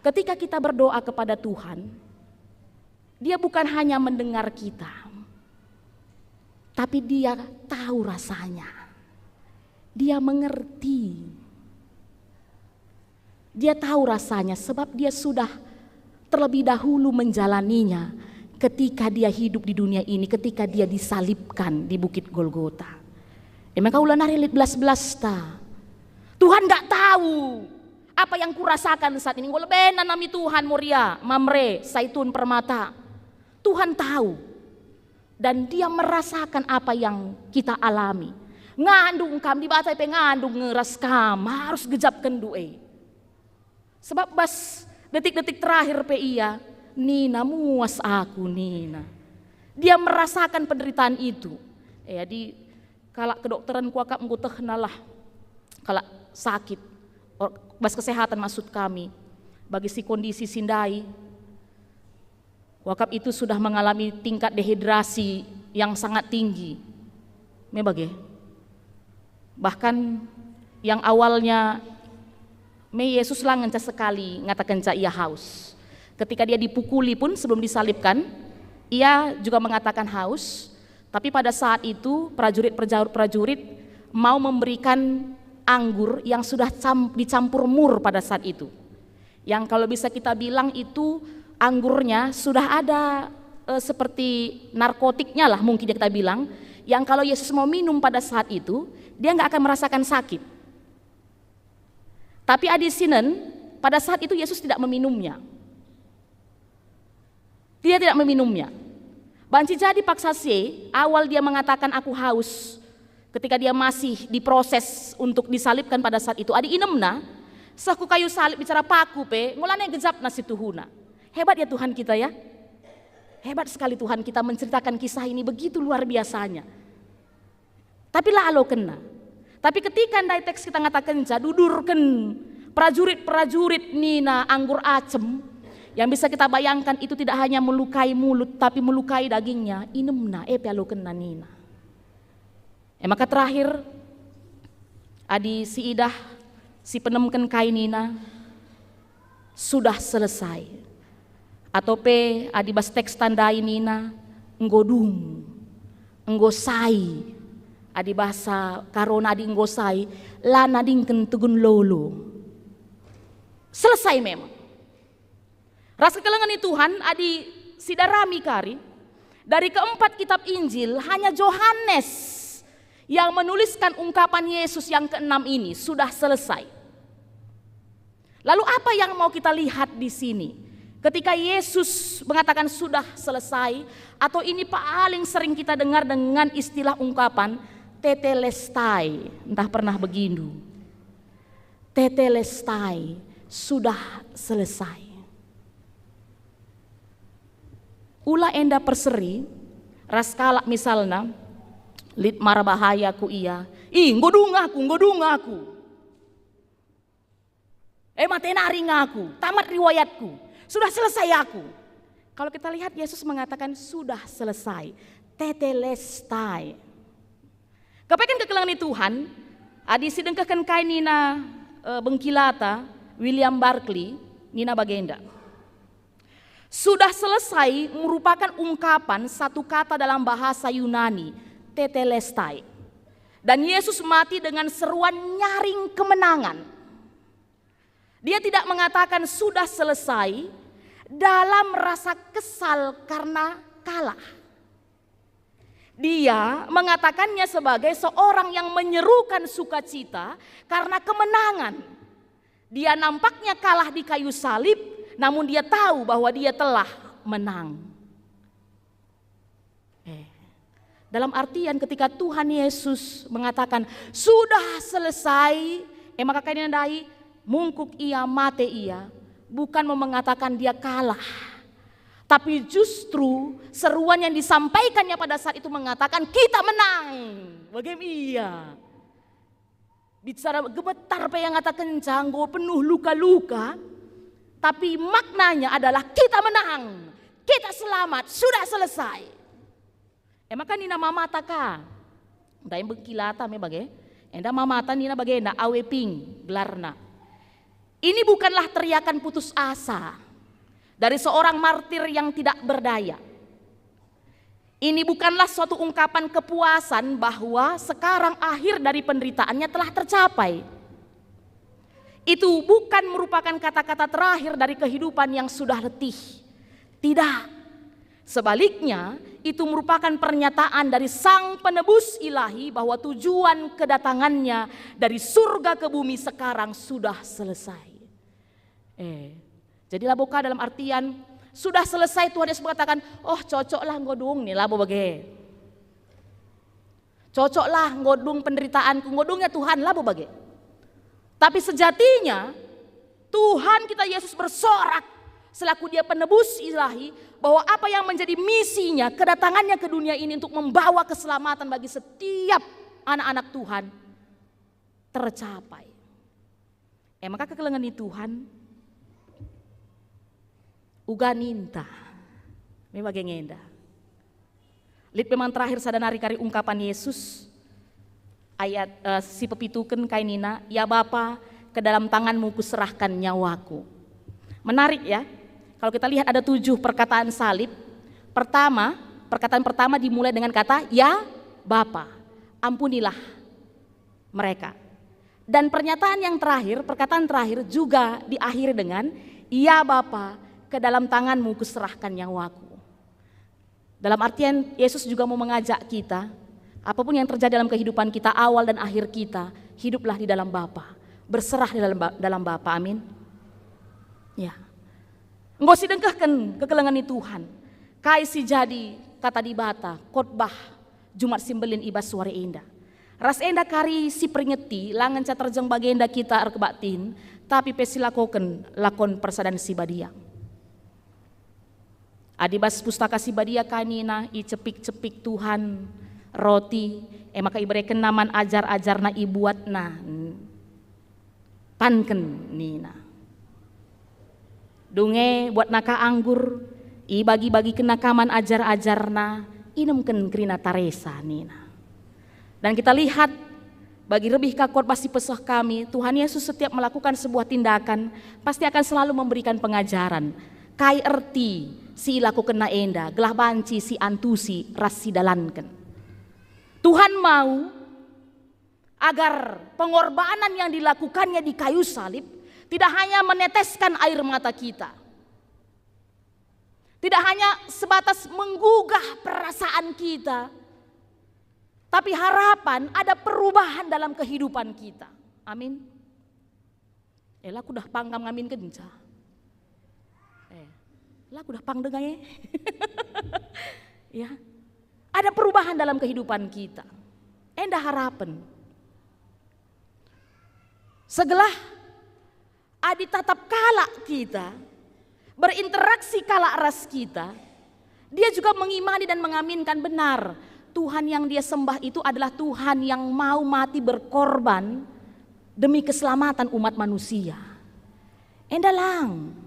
ketika kita berdoa kepada Tuhan, Dia bukan hanya mendengar kita, tapi Dia tahu rasanya. Dia mengerti. Dia tahu rasanya sebab Dia sudah terlebih dahulu menjalaninya ketika dia hidup di dunia ini, ketika dia disalibkan di Bukit Golgota. Maka ulah nari belas-belas ta. Tuhan gak tahu apa yang kurasakan saat ini. Walaupun nami Tuhan Moria, Mamre, Saitun Permata. Tuhan tahu. Dan dia merasakan apa yang kita alami. Ngandung kam di batai ngandung ngeras kam harus gejapkan duwe. Sebab bas detik-detik terakhir pe iya, Nina muas aku Nina. Dia merasakan penderitaan itu. Di kalak kedokteran kuakap nguteh nalah kalak sakit bas kesehatan maksud kami bagi si kondisi sindai. Wakap itu sudah mengalami tingkat dehidrasi yang sangat tinggi. Bahkan yang awalnya Yesus lah ngenca sekali ngatakan ia haus. Ketika dia dipukuli pun sebelum disalibkan, ia juga mengatakan haus. Tapi pada saat itu prajurit mau memberikan anggur yang sudah dicampur mur pada saat itu. Yang kalau bisa kita bilang itu anggurnya sudah ada seperti narkotiknya lah mungkin kita bilang. Yang kalau Yesus mau minum pada saat itu, dia nggak akan merasakan sakit. Tapi adisinen pada saat itu Yesus tidak meminumnya. Dia tidak meminumnya. Banci jadi paksa C, awal dia mengatakan aku haus. Ketika dia masih diproses untuk disalibkan pada saat itu, adi inemna, saku kayu salib bicara paku pe, ngulane gejap nasi tuhuna. Hebat ya Tuhan kita ya. Hebat sekali Tuhan kita menceritakan kisah ini begitu luar biasanya. Tapi lah alo kena. Tapi ketika dari teks kita ngatakan dudurkan prajurit-prajurit nina anggur acem, yang bisa kita bayangkan itu tidak hanya melukai mulut tapi melukai dagingnya. Inemna alo kena nina. Maka terakhir adi si idah si penemken kain nina sudah selesai. Atau pe adi bas teks tandai nina nggodung, nggosai, adi bahasa karona adi nggosai, lana dingken tugun lolo. Selesai memang. Ras kekelengan Tuhan adi sidarami kari, dari keempat kitab Injil hanya Yohanes yang menuliskan ungkapan Yesus yang keenam ini sudah selesai. Lalu apa yang mau kita lihat di sini? Ketika Yesus mengatakan sudah selesai, atau ini paling sering kita dengar dengan istilah ungkapan tetelestai, entah pernah begindu. Tetelestai, sudah selesai. Ulah enda perseri, raskala misalnya, lit mara bahaya ku iya, ngodung aku. Matenari ngaku, tamat riwayatku. Sudah selesai aku. Kalau kita lihat Yesus mengatakan sudah selesai. Tetelestai. Kepekan kekelangan Tuhan. Adi sidengkakan kain nina bengkilata William Barclay nina bagenda. Sudah selesai merupakan ungkapan satu kata dalam bahasa Yunani. Tetelestai. Dan Yesus mati dengan seruan nyaring kemenangan. Dia tidak mengatakan sudah selesai dalam rasa kesal karena kalah. Dia mengatakannya sebagai seorang yang menyerukan sukacita karena kemenangan. Dia nampaknya kalah di kayu salib, namun dia tahu bahwa dia telah menang. Dalam artian ketika Tuhan Yesus mengatakan sudah selesai, maka kalian dai mungkuk ia mate ia, bukan mau mengatakan dia kalah, tapi justru seruan yang disampaikannya pada saat itu mengatakan kita menang. Bagaimana iya? Bicara gemetar pe yang kata kencang, penuh luka-luka, tapi maknanya adalah kita menang, kita selamat, sudah selesai. Maka nina mamata ka, daim bengkilata me bagai, enda mamata nina bagai enda aweping gelarna. Ini bukanlah teriakan putus asa dari seorang martir yang tidak berdaya. Ini bukanlah suatu ungkapan kepuasan bahwa sekarang akhir dari penderitaannya telah tercapai. Itu bukan merupakan kata-kata terakhir dari kehidupan yang sudah letih. Tidak. Sebaliknya, itu merupakan pernyataan dari Sang Penebus ilahi bahwa tujuan kedatangannya dari surga ke bumi sekarang sudah selesai. Jadi laboka dalam artian sudah selesai. Tuhan Yesus mengatakan, oh cocoklah ngodung nih labo bage. Cocoklah ngodung penderitaanku, ngodungnya Tuhan labo bage. Tapi sejatinya Tuhan kita Yesus bersorak selaku dia penebus ilahi bahwa apa yang menjadi misinya, kedatangannya ke dunia ini untuk membawa keselamatan bagi setiap anak-anak Tuhan tercapai. Maka kekelengan ini Tuhan uga ninta me bagengenda. Lit memang terakhir sadanari kari ungkapan Yesus ayat si pepituken kainina, ya Bapa, ke dalam tanganmu kuserahkan nyawaku. Menarik ya, kalau kita lihat ada 7 perkataan salib. Perkataan pertama dimulai dengan kata, ya Bapa, ampunilah mereka. Dan pernyataan yang terakhir, perkataan terakhir juga diakhiri dengan, ya Bapa, ke dalam tanganmu kuserahkan nyawaku. Dalam artian Yesus juga mau mengajak kita, apapun yang terjadi dalam kehidupan kita, awal dan akhir kita, hiduplah di dalam Bapa, berserah di dalam Bapa, amin. Ya, engkau si dengkahkan kekelengan ni Tuhan, kai si jadi kata di bata, khotbah Jumat Simbelin ibas suara indah. Ras enda kari si peringeti, langan ca terjeng bagenda kita arkebatin, tapi pesilakoken lakon persadan si badiang. Adibas pustaka si badia kanina, i cepik-cepik Tuhan, roti, maka ibereken naman ajar-ajar na ibuat na panken nina. Dunge buat naka anggur, i bagi-bagi kenakaman ajar-ajar na inemken krina taresa nina. Dan kita lihat bagi lebih kakor pasti pesah kami, Tuhan Yesus setiap melakukan sebuah tindakan pasti akan selalu memberikan pengajaran. Kai erti si laku kena enda, gelah banci si antusi rasi dalanken. Tuhan mau agar pengorbanan yang dilakukannya di kayu salib tidak hanya meneteskan air mata kita, tidak hanya sebatas menggugah perasaan kita, tapi harapan ada perubahan dalam kehidupan kita. Amin. Aku dah panggam ngamin kenca. Aku dah pang dengai. Ya. Ada perubahan dalam kehidupan kita. Endah harapan. Segelah adi tatap kala kita, berinteraksi kala ras kita, dia juga mengimani dan mengaminkan benar. Tuhan yang dia sembah itu adalah Tuhan yang mau mati berkorban demi keselamatan umat manusia. Endalang.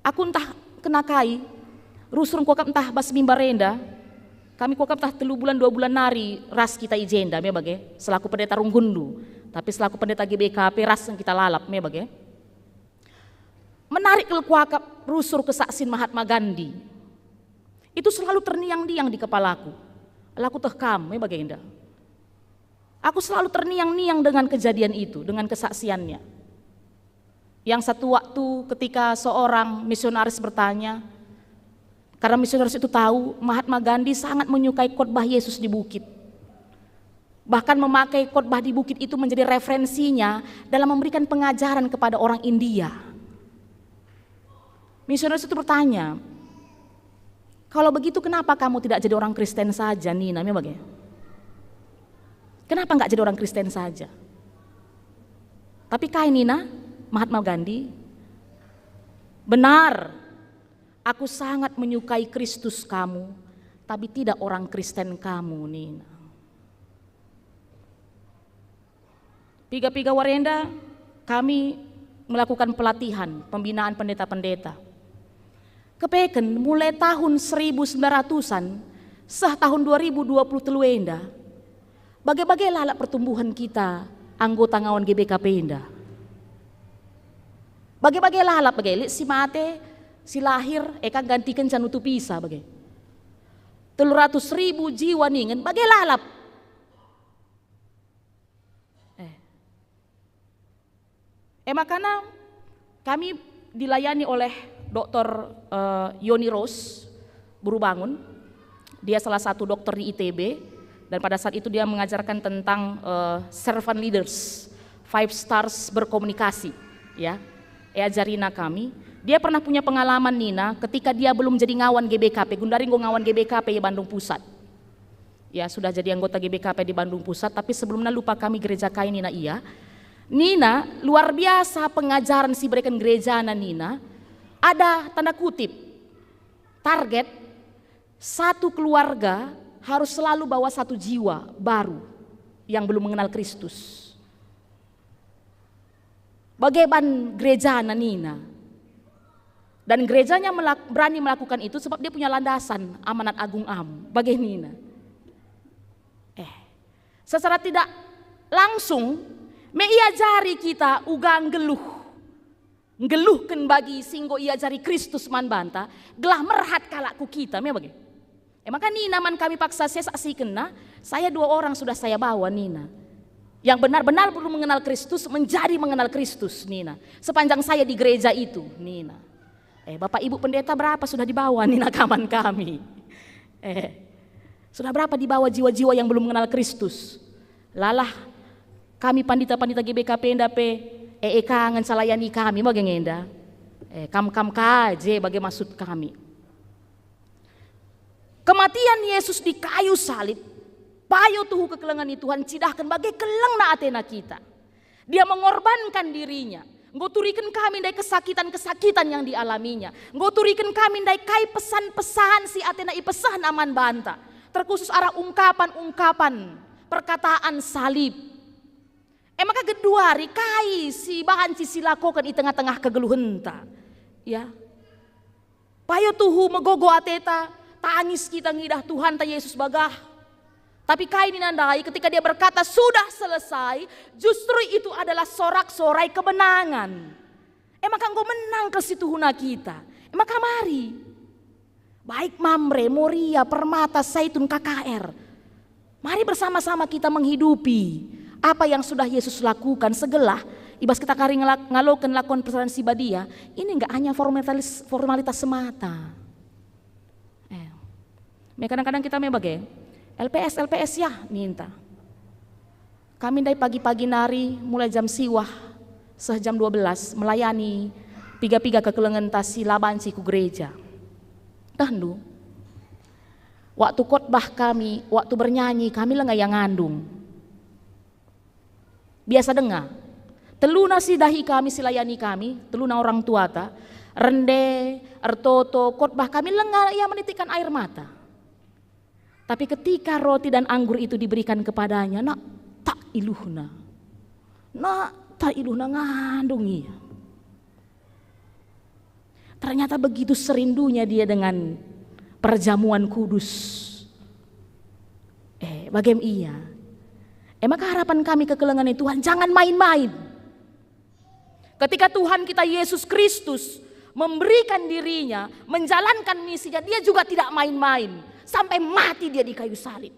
Aku entah kenakai, rusun kokap entah bas mimbarenda, kami kokap entah 3 bulan 2 bulan nari ras kita ijenda, me bage, selaku pendeta Runggundu, tapi selaku pendeta GBKP ras yang kita lalap, me bage. Menarik ke kuakap rusur kesaksin Mahatma Gandhi, itu selalu terniang-niang di kepalaku, laku tehkam, me bage indah. Aku selalu terniang-niang dengan kejadian itu, dengan kesaksiannya. Yang satu waktu ketika seorang misionaris bertanya, karena misionaris itu tahu Mahatma Gandhi sangat menyukai khotbah Yesus di bukit. Bahkan memakai khotbah di bukit itu menjadi referensinya dalam memberikan pengajaran kepada orang India. Misionaris itu bertanya, kalau begitu kenapa kamu tidak jadi orang Kristen saja, Nina? Kenapa enggak jadi orang Kristen saja? Tapi kai Nina, Mahatma Gandhi, benar, aku sangat menyukai Kristus kamu, tapi tidak orang Kristen kamu, Nina. Piga-piga warenda, kami melakukan pelatihan, pembinaan pendeta-pendeta. Kepeken mulai tahun 1900-an, sah tahun 2020 teluenda, bagai-bagai lalak pertumbuhan kita, anggota ngawan GBKP Indah. Bagai-bagai lalap bagai si mate, si lahir, eka gantikan canutu pisa bagai. 300.000 jiwa ningen bagai lalap. Makanya kami dilayani oleh Dr. Yoni Rose Burubangun. Dia salah satu dokter di ITB dan pada saat itu dia mengajarkan tentang servant leaders, 5 stars berkomunikasi, ya. Ajarina kami. Dia pernah punya pengalaman Nina ketika dia belum jadi ngawan GBKP, Gundari ngawan GBKP di Bandung Pusat. Ya sudah jadi anggota GBKP di Bandung Pusat, tapi sebelumnya lupa kami gereja kain Nina iya. Nina luar biasa pengajaran si berikan gereja Nina. Ada tanda kutip target satu keluarga harus selalu bawa 1 jiwa baru yang belum mengenal Kristus. Bagaimana gereja Nina? Dan gerejanya berani melakukan itu sebab dia punya landasan amanat agung am. Bagaimana? Secara tidak langsung meiajari kita ugang geluhkan bagi singgo iajari Kristus man banta gelah merhat kalaku kita bagaimana? Maka Nina man kami paksa saya saksikan saya 2 orang sudah saya bawa Nina yang benar-benar belum mengenal Kristus menjadi mengenal Kristus Nina sepanjang saya di gereja itu Nina. Bapak Ibu pendeta berapa sudah dibawa Nina kaman kami? Sudah berapa dibawa jiwa-jiwa yang belum mengenal Kristus? Lalah kami pandita-pandita GBKP endape kangen salayani kami bagaimana? Kam kaje bagai maksud kami. Kematian Yesus di kayu salib, payo tuhu kekelengan Tuhan cidahkan bagai keleng na atena kita. Dia mengorbankan dirinya. Ngoturikan kami dari kesakitan-kesakitan yang dialaminya. Ngoturikan kami dari kai pesan-pesan si atena ipesan aman banta. Terkhusus arah ungkapan-ungkapan perkataan salib. Maka geduari kai si bahan si silakokan di tengah-tengah kegeluhenta. Ya. Payo tuhu megogo ateta, tangis kita ngidah Tuhan ta Yesus bagah. Tapi kain ninandai ketika dia berkata sudah selesai, justru itu adalah sorak-sorai kemenangan. Maka engkau menang ke situ huna kita. Maka mari. Baik Mamre, Moria, Permata, Zaitun, KKR. Mari bersama-sama kita menghidupi apa yang sudah Yesus lakukan segelah. Ibas kita kari ngalokan lakon persaudaraan sibadia. Ini enggak hanya formalitas semata. Kadang-kadang kita membagai LPS ya minta. Kami dari pagi-pagi nari mulai jam siwah sejam 12 melayani piga-piga kekelengan tasi labanci ku gereja. Tahu. Waktu khotbah kami, waktu bernyanyi kami lenga yang ngandung. Biasa dengar. Teluna si dahi kami silayani kami, teluna orang tua ta, rende, ertoto, khotbah kami lenga yang menitikkan air mata. Tapi ketika roti dan anggur itu diberikan kepadanya, nak tak iluhna ngandungi. Ternyata begitu serindunya dia dengan perjamuan kudus. Bagaimana iya? Maka harapan kami kekelengan Tuhan jangan main-main. Ketika Tuhan kita Yesus Kristus memberikan dirinya, menjalankan misinya, dia juga tidak main-main. Sampai mati dia di kayu salib.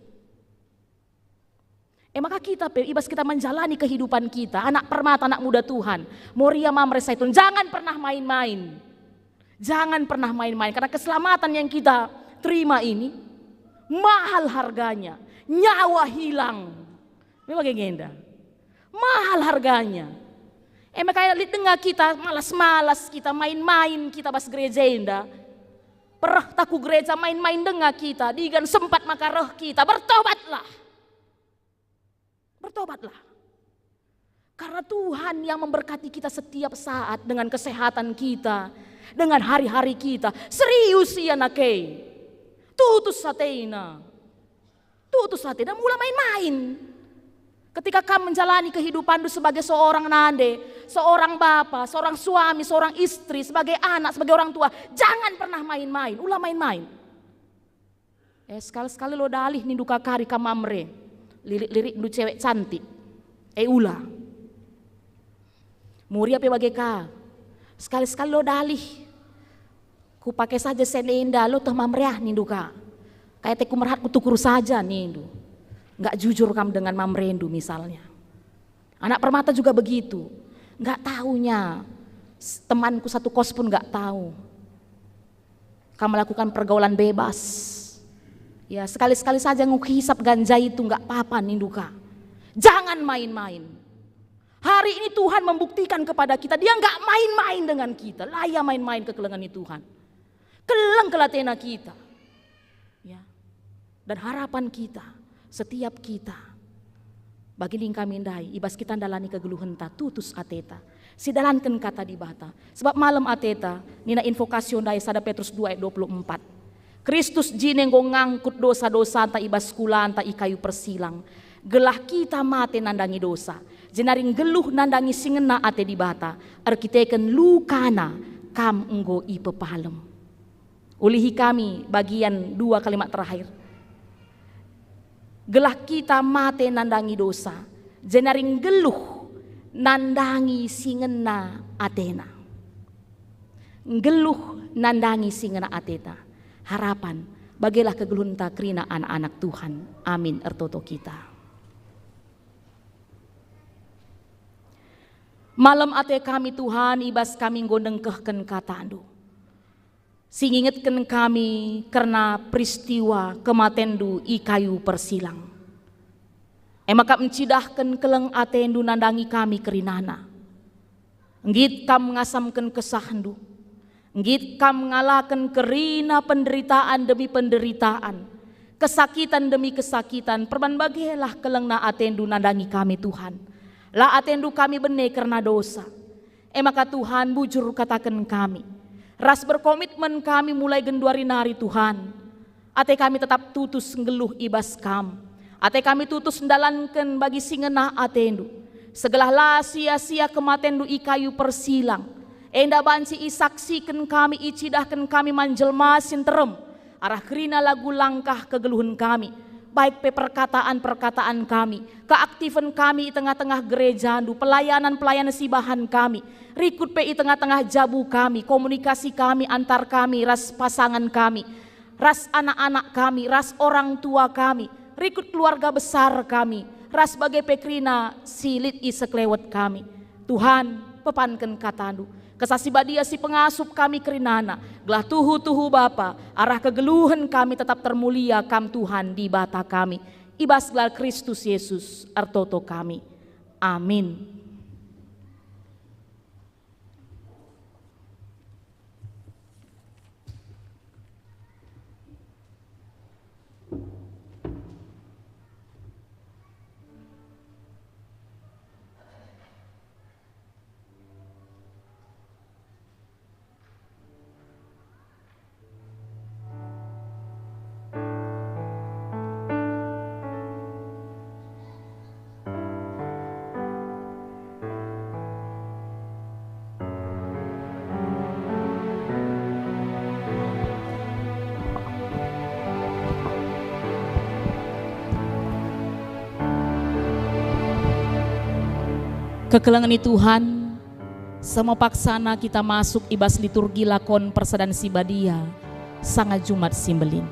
Maka kita ibas kita menjalani kehidupan kita, anak permata, anak muda Tuhan, Moria Mamre Zaitun, jangan pernah main-main. Jangan pernah main-main karena keselamatan yang kita terima ini mahal harganya, nyawa hilang. Bagaimana? Mahal harganya. Maka di tengah kita malas-malas, kita main-main, kita bas gereja indah. Perah taku gereja main-main dengar kita, digan sempat maka roh kita, bertobatlah. Bertobatlah. Karena Tuhan yang memberkati kita setiap saat dengan kesehatan kita, dengan hari-hari kita. Serius ya nakei. Tutus satena. Tutus satena mulai main-main. Ketika kamu menjalani kehidupan sebagai seorang nande, seorang bapak, seorang suami, seorang istri, sebagai anak, sebagai orang tua, jangan pernah main-main, ulah main-main. Sekali-sekali lo dalih nindu kakari kamamre, lirik-lirik nindu cewek cantik, ulah. Muria pe bageka, sekali-sekali lo dalih, ku pakai saja senenda lo teh mamreah nindu ka, kayak teku merhat ku tukur saja nindu. Enggak jujur kamu dengan mamrendu misalnya. Anak permata juga begitu. Nggak taunya, temanku satu kos pun nggak tahu. Kamu melakukan pergaulan bebas. Ya, sekali-sekali saja ngehisap ganja itu nggak apa-apa Ninduka. Jangan main-main. Hari ini Tuhan membuktikan kepada kita, dia nggak main-main dengan kita. Layak main-main kekelengan ini Tuhan. Keleng kelatena kita. Ya. Dan harapan kita, setiap kita, bagi kami indai, ibas kita dalani kegeluhenta, tutus ateta. Sidalankan kata di bata. Sebab malam ateta, nina invokasyon dai sada Petrus 2 ayat 24. Kristus jinenggo ngangkut dosa-dosa anta ibas kula anta ikayu persilang. Gelah kita mate nandangi dosa. Jenaring geluh nandangi singena ate di bata. Arkiteken lukana kam enggo ipepalem. Ulihi kami bagian 2 kalimat terakhir. Gelah kita mate nandangi dosa. Jenaring geluh nandangi singena atena. Geluh nandangi singena atena. Harapan, bagilah kegeluhan takrina anak-anak Tuhan. Amin ertoto kita. Malam ate kami Tuhan, ibas kami gondengkehken katandu. Singingetken kami karena peristiwa kematendu ikayu persilang. Emaka mencidahken keleng atendu nandangi kami kerinana. Nggit kam ngasamken kesahandu. Nggit kam ngalaken kerina penderitaan demi penderitaan. Kesakitan demi kesakitan. Perban bagelah keleng na atendu nandangi kami Tuhan. La atendu kami bene karena dosa. Emaka Tuhan bujur katakan kami. Ras berkomitmen kami mulai genduari nari Tuhan. Ate kami tetap tutus ngeluh ibas kam. Ate kami tutus ndalanken bagi singena atendu. Segelah la sia-sia kematendu ikayu persilang. Enda banci isaksikan kami, icidahkan kami manjelma sinterem. Arah kerina lagu langkah kegeluhan kami. Baik perkataan-perkataan kami. Keaktifan kami di tengah-tengah gereja, pelayanan-pelayanan sibahan kami. Rikut di tengah-tengah jabu kami. Komunikasi kami antar kami, ras pasangan kami. Ras anak-anak kami, ras orang tua kami. Rikut keluarga besar kami. Ras bagai pekrina silit iseklewet kami. Tuhan, pepankan katandu. Kesasi badia si pengasup kami kerinana. Gelah tuhu-tuhu Bapa. Arah kegeluhan kami tetap termulia kam Tuhan di bata kami. Ibas gelar Kristus Yesus artoto kami. Amin. Kekelengan Tuhan, sama paksana kita masuk ibas liturgi lakon persadan sibadia, sangat Jumat Simbelin.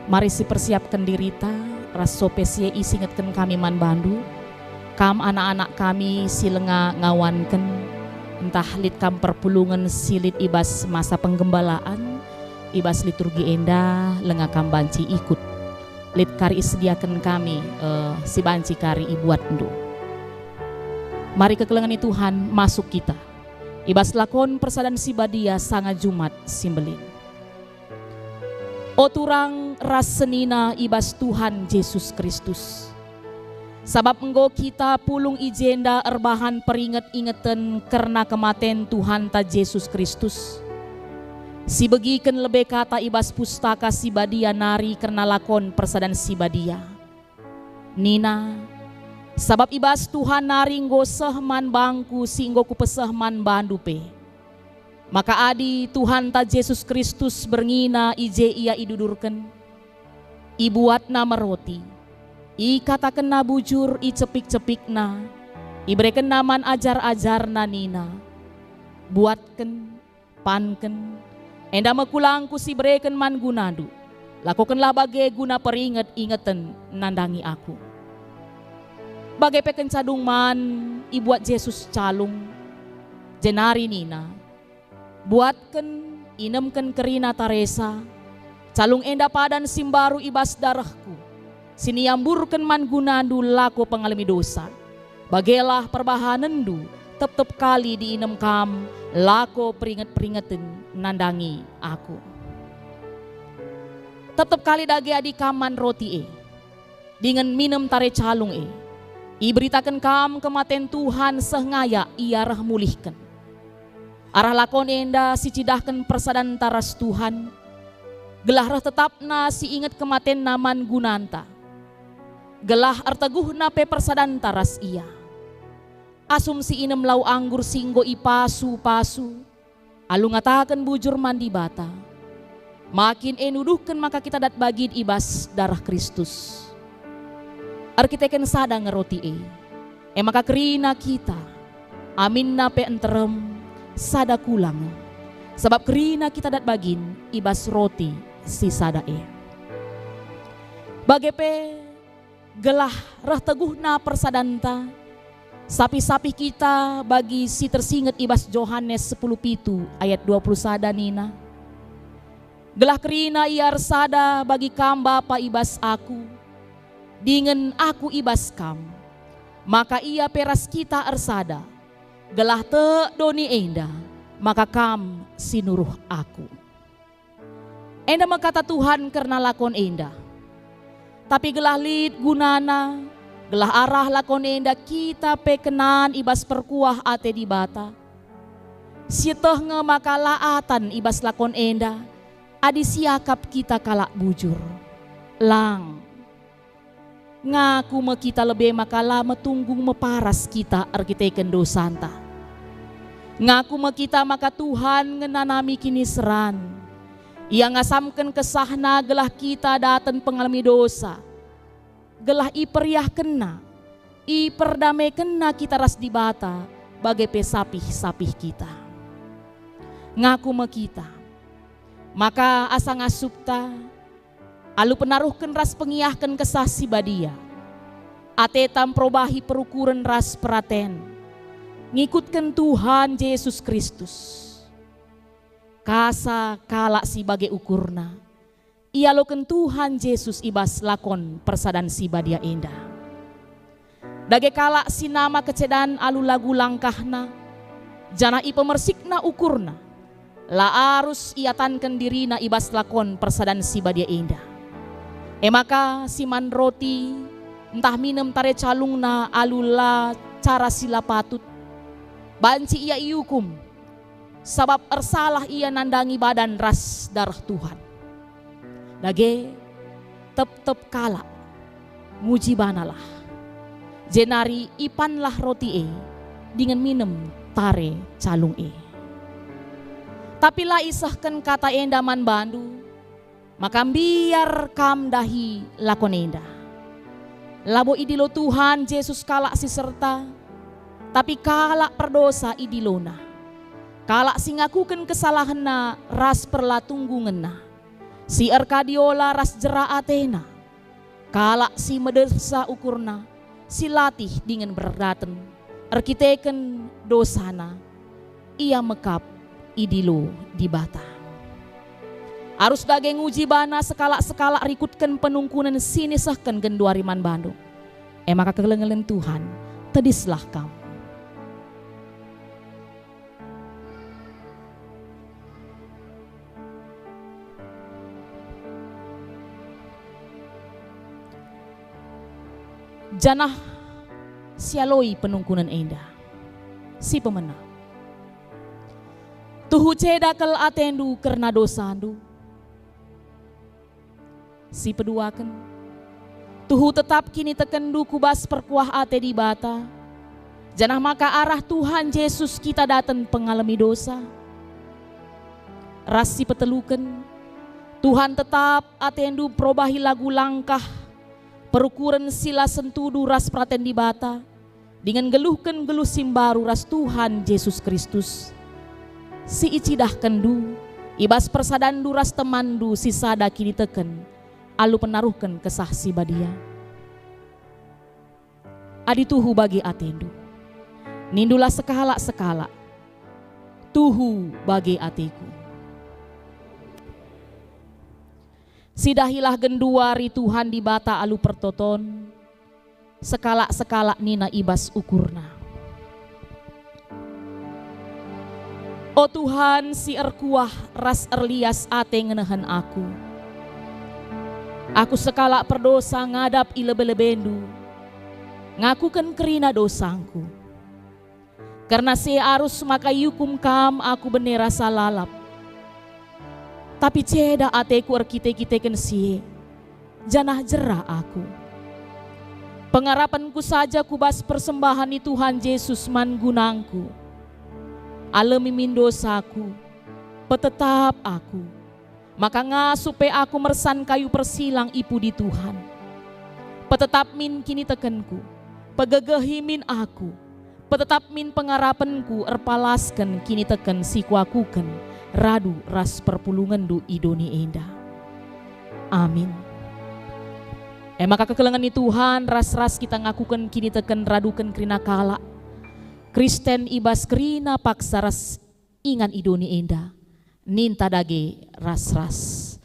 Mari si persiapkan dirita, raso pesie isingetkan kami man bandu, kam anak-anak kami silenga ngawanken, entah lit kam perpulungan silit ibas masa penggembalaan, ibas liturgi enda lenga kam banci ikut. Lit kari isediakan kami si banci kari ibuat ndu. Mari kekelengan Tuhan masuk kita. Ibas lakon persadan sibadia sangat Jumat Simbelin. O turang ras senina ibas Tuhan Yesus Kristus. Sabab enggo kita pulung ijenda erbahan peringet-ingeten karena kematen Tuhan ta Yesus Kristus. Si begiken lebih kata ibas pustaka sibadia nari karena lakon persadan sibadia. Nina, sabab ibas Tuhan naringgo sehman bangku singgo ku pesehman bandupe. Maka adi Tuhan ta Yesus Kristus berngina ije ia idudurken. Ibuat nama roti. I kataken na bujur i cepik-cepik na. Ibreken naman ajar-ajar na nina. Buatken, panken. Enda makulangku si breken man gunadu. Lakukanlah bagai guna peringet-ingeten nandangi aku. Bagai pekencadung man ibuat Yesus calung jenari nina buatkan inemkan kerina taresa calung enda padan simbaru ibas darahku sini yamburkan man gunandu laku pengalami dosa bagelah perbahanendu tep kali diinem kam laku peringat-peringatin nandangi aku tep kali dage adi kaman roti dengan minum tare calung iberitakan kam kematen Tuhan sehngaya ia rah mulihkan. Arah lakon enda si cidahkan persadan taras Tuhan. Gelah rah tetapna si ingat kematen naman gunanta. Gelah arteguh nape persadan taras ia. Asum si inem lau anggur singgo ipasu-pasu. Alu ngatakan bujur mandi bata. Makin enuduhkan maka kita dat bagid ibas darah Kristus. Arkiteken sada ngeroti maka kerina kita amin nape enterem sada kulang sebab kerina kita dat bagin ibas roti si sada bagepe gelah rah teguh na persadanta sapi-sapi kita bagi si tersinget ibas Yohanes 10 pitu ayat 20 sada nina gelah kerina iar sada bagi kam bapa ibas aku dengan aku ibas kam maka ia peras kita ersada gelah te doni enda maka kam sinuruh aku enda mengkata Tuhan karena lakon enda tapi gelah lid gunana gelah arah lakon enda kita pekenan ibas perkuah ate di bata sietoh nge maka laatan ibas lakon enda adi siakap kita kalak bujur lang ngaku me kita lebih makala metunggung meparas kita arkiteken dosanta. Ngaku me kita maka Tuhan ngenanami kini seran. Ia ngasamkan kesahna gelah kita daten pengalami dosa. Gelah iperiah kena, iperdamai kena kita ras di bata bagai pesapih-sapih kita. Ngaku me kita, maka asa ngasupta alu penaruhkan ras pengiahkan kesah si badia. Ate tam probahi perukuran ras peraten. Ngikutkan Tuhan Yesus Kristus. Kasa kalak si bagai ukurna. Ia loken Tuhan Yesus ibas lakon persadan si badia indah. Dage kalak si nama kecedan alu lagu langkahna. Jana i pemersikna ukurna. La arus iatankan dirina ibas lakon persadan si badia indah. Maka siman roti entah minum tare calungna alula cara sila patut banci ia iukum sabab ersalah ia nandangi badan ras darah Tuhan dage tep kala muji banalah jenari ipanlah roti dengan minum tare calung tapi lah isahkan kata endaman bandu maka biar kam dahi lakon enda. Labo idilo Tuhan Yesus kalak si serta, tapi kalak perdosa idilona. Kalak si ngakuken kesalahan na ras perlatunggungan na. Si erkadiola ras jera atena. Kalak si medersa ukurna, si latih dengan berdaten. Erkiteken dosana, ia mekap idilo di bata. Arus dage nguji bana sekala rikutkan penungkunan sini sahkan genduariman Bandung. Maka kelengelen Tuhan tedislah kam. Janah sialoi penungkunan endah. Si pemenang. Tuhu cedakal atendu karena dosandu. Si peduakan tuhu tetap kini tekendu kubas perkuah ate di bata janah maka arah Tuhan Yesus kita datang pengalami dosa ras si petelukan Tuhan tetap atendu probahi lagu langkah perukuran sila sentudu ras praten di bata dengan geluhkan geluh simbaru ras Tuhan Yesus Kristus si icidah kendu ibas persadandu ras temandu si sada kini teken alu penaruhkan kesah si badia. adi tuhu bagi atendu. Nindulah sekala-sekala, tuhu bagi atiku. Sidahilah genduari Tuhan di bata alu pertoton, sekala-sekala nina ibas ukurna. O Tuhan, si erkuah ras erlias ate ngenahan aku. Aku sekala perdosa ngadap ilebe-lebendu, ngakukan kerina dosangku. Karena si arus maka yukum kam aku bener rasa lalap. Tapi ceda ateku erkite-kiteken sie, janah jerah aku. Pengarapanku saja kubas persembahan ni Tuhan Yesus man gunangku. Alami min dosaku, petetap aku. Maka ngasupe aku mersan kayu persilang ipu di Tuhan. Petetap min kini tekenku, pegegehi min aku. Petetap min pengarapanku erpalaskan kini teken sikuakuken. Radu ras perpulungan du idoni enda. Amin. Maka kekelengan ni Tuhan ras-ras kita ngakukan kini teken radukan krina kala. Kristen ibas kerina paksa ras ingan idoni enda, ninta dage ras-ras.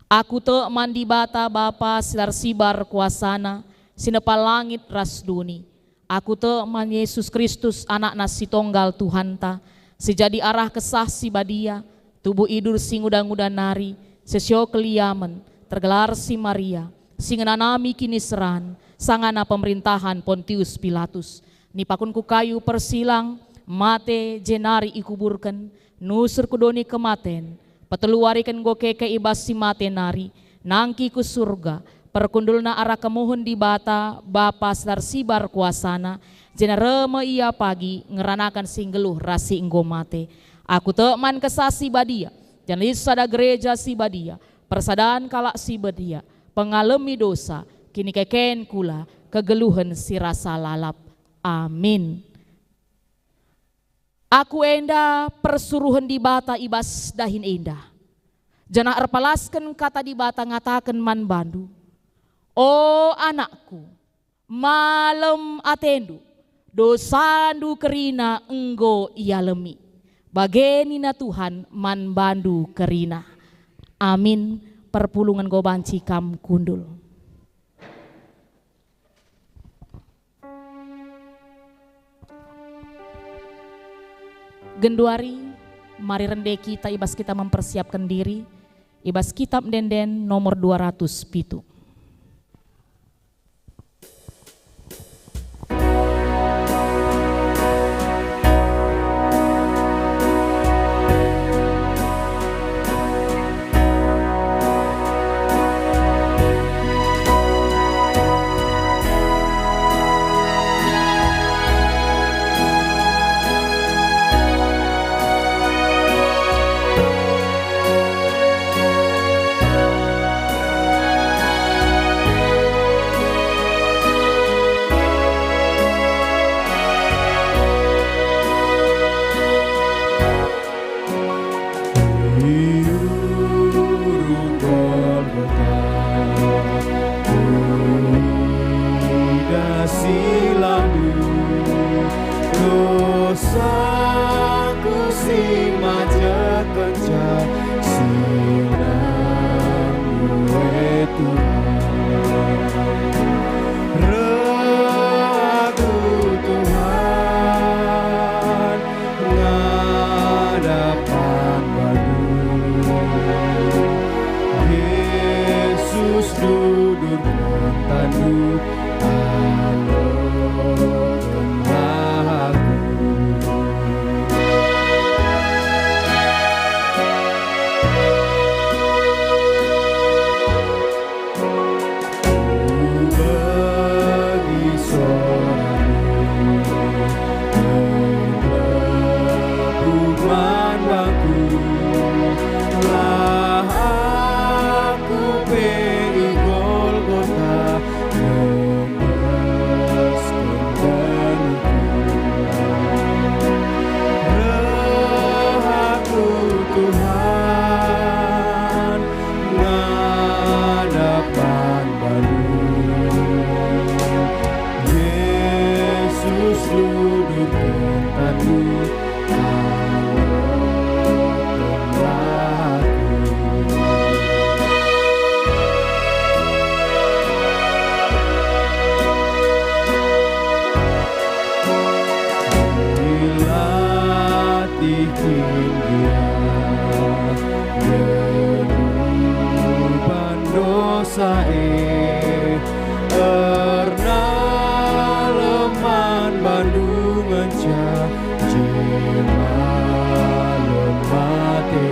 Aku te mandi bata bapa silar sibar kuasana, sinepa langit ras duni. Aku te man Yesus Kristus anak nasi tonggal Tuhan ta, sejadi arah kesah si badia, tubuh idur sing udang-udang nari, sesio keliaman, tergelar si Maria, singenanami kini seran, sangana pemerintahan Pontius Pilatus. Nipakun ku kayu persilang, mate jenari ikuburkan, nusur kudoni kematen, peteluarikan go keke ibas si mate nari, nangki ku surga, perkundulna arah kemohon di bata, bapa sedar sibar kuasana, jenareme ia pagi, ngeranakan singgeluh rasi enggo mate. Aku teman kesasi badia, jangan sada gereja si badia, persadaan kalak si badia, pengalami dosa, kini keken kula, kegeluhan si rasa lalap. Amin. Aku enda persuruhan di bata ibas dahin enda. Jana erpalaskan kata di bata ngatakan man bandu. O anakku, malam atendu, dosandu kerina enggo ialemi. Bagenina Tuhan man bandu kerina. Amin. Perpulungan go banci kam kundul. Genduari, mari rende kita ibas kita mempersiapkan diri. Ibas kitab denden nomor 207. tihin dia beban dosa erna leman bandungan ca jema lemate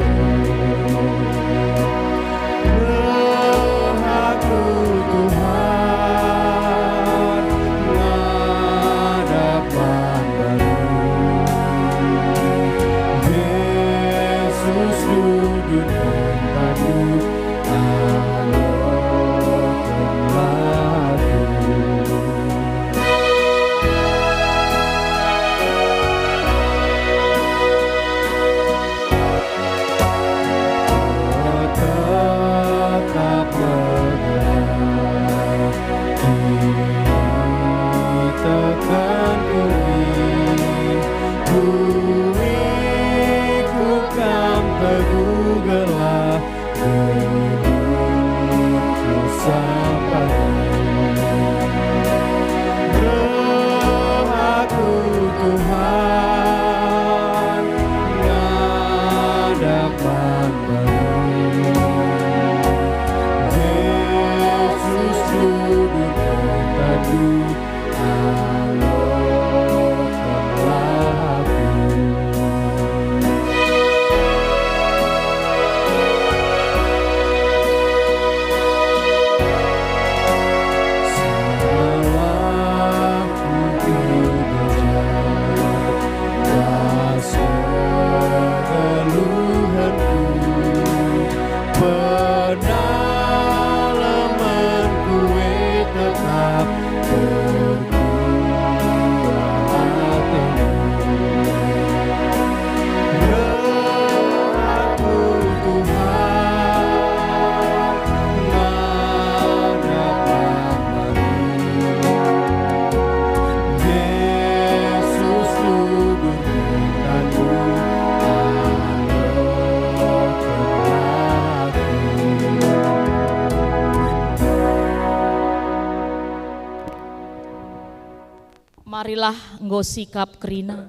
aku Tuhan ngadapan baru Yesus duduk tempatku Marilah nggo sikap kerina.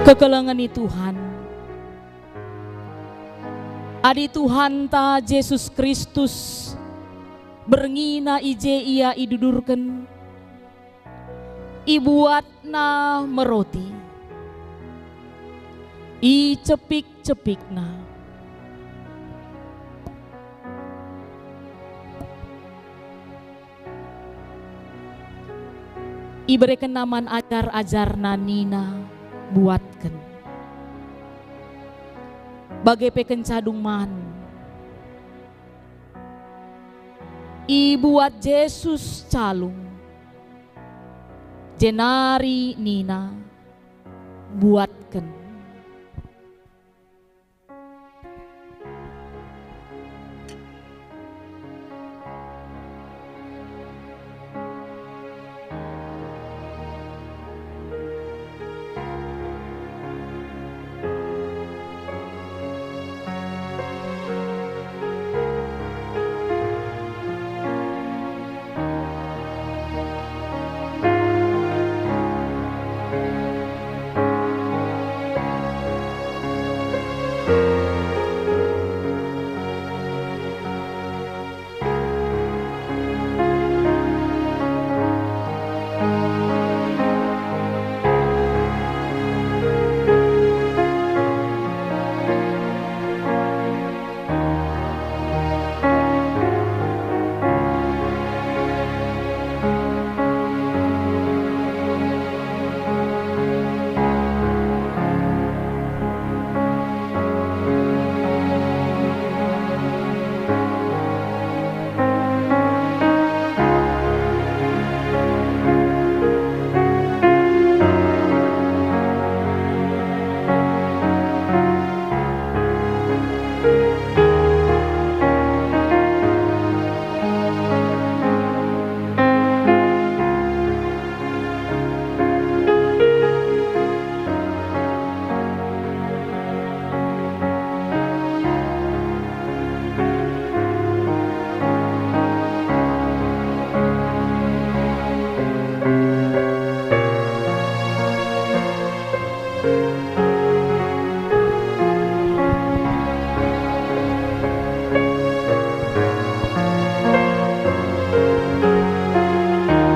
Kekelengani Tuhan, Adi Tuhan ta Yesus Kristus berngina ije ia idudurken ibuatna meroti i cepik-cepikna iberikan naman ajar-ajarna nina buatken bagai peken cadung man i buat Yesus calung jenari nina buatken.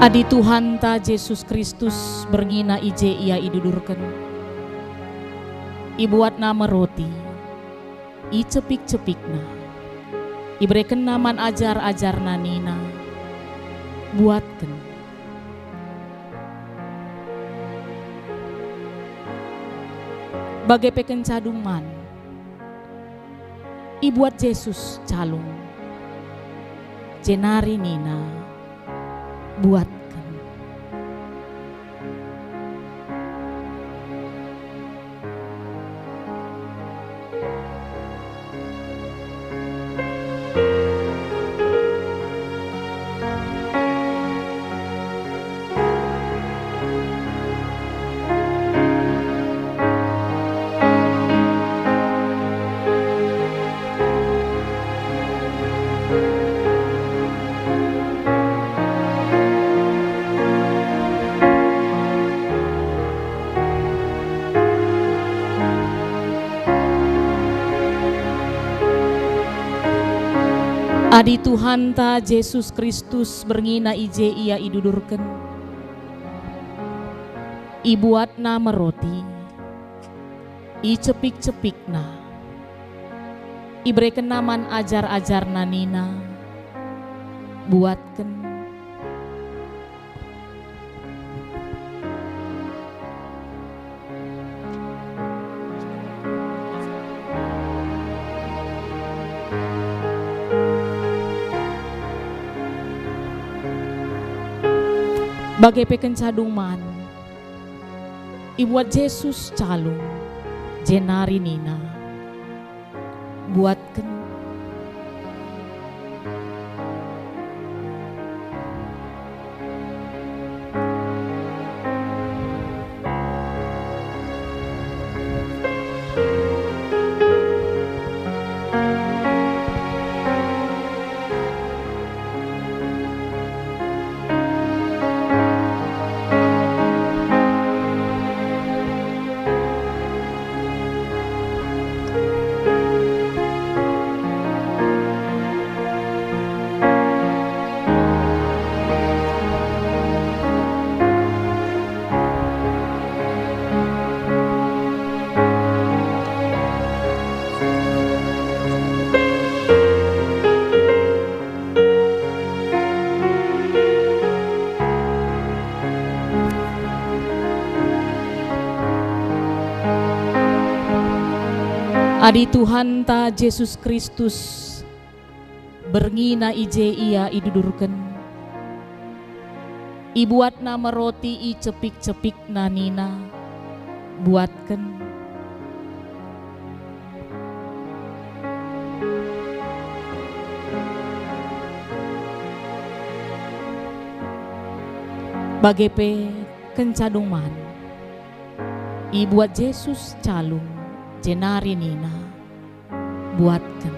Adi Tuhan ta Yesus Kristus berngina ije ia idudurkan. Ibuat nama roti, i cepik-cepikna. Iberikan naman ajar-ajar nanina, buatkan. Bagai pekencaduman, ibuat Yesus calung, jenari nina, buatkan. Adi Tuhan ta Yesus Kristus berngina ije ia idudurkan. Ibuat nama roti, i cepik-cepikna. Iberikan naman ajar-ajar nanina, buatkan. Bagai pekencaduman, ibuat Yesus calung, jenari nina, buatkan. Adi Tuhan ta Yesus Kristus berngina ije ia idudurkan. Ibuat nama roti i cepik-cepik nanina, buatkan. Bagai pe kencaduman, ibuat Yesus calung, jenari nina, buatkan.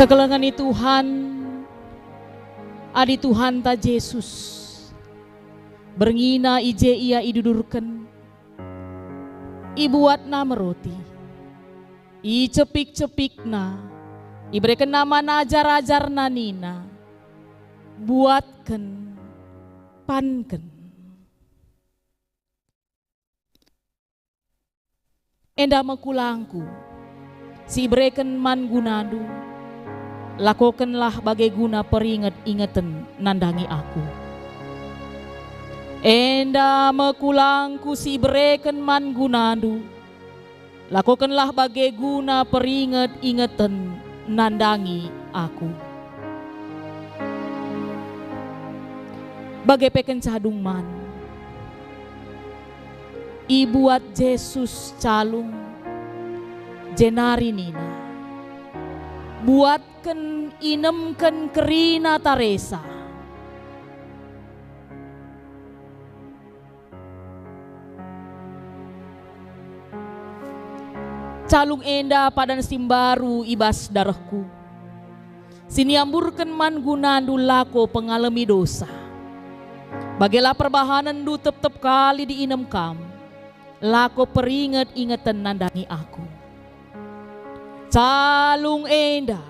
Kekelengani Tuhan, adi Tuhan ta Yesus, berngina ije ia idudurken, ibuat nama roti, i cepik na, iberikan nama najar-ajar nanina, buatken, panken. Enda makulangku, si iberikan man gunadu, lakukanlah bagai guna peringat-ingatan nandangi aku. Enda mekulangku si bereken man gunadu, lakukanlah bagai guna peringat-ingatan nandangi aku. Bagai peken cadung man, ibuat Yesus calung jenari nina, buatkan inemkan kerina taresa. Calung enda padan simbaru ibas darahku, siniamburkan man gunandu lako pengalami dosa. Bagelah perbahanan du tep-tep kali diinem kam, lako peringat-ingatan nandangi aku. Calung enda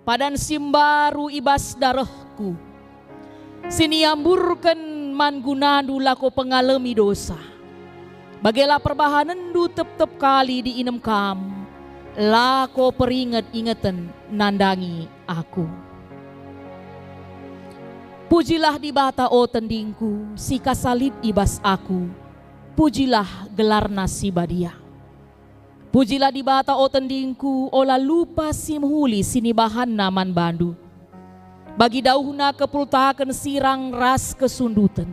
padan simbaru ibas darahku, siniamburkan man gunandu lako pengalami dosa. Bagelah perbahanan du tep-tep kali diinem kam, lako peringat-ingatan nandangi aku. Pujilah di bata o tendingku, si kasalid ibas aku, pujilah gelarna si badia. Pujilah di bata o tendingku, ola lupa simhuli sinibahan naman bandu. Bagi dauhna kepultakan sirang ras kesundutan,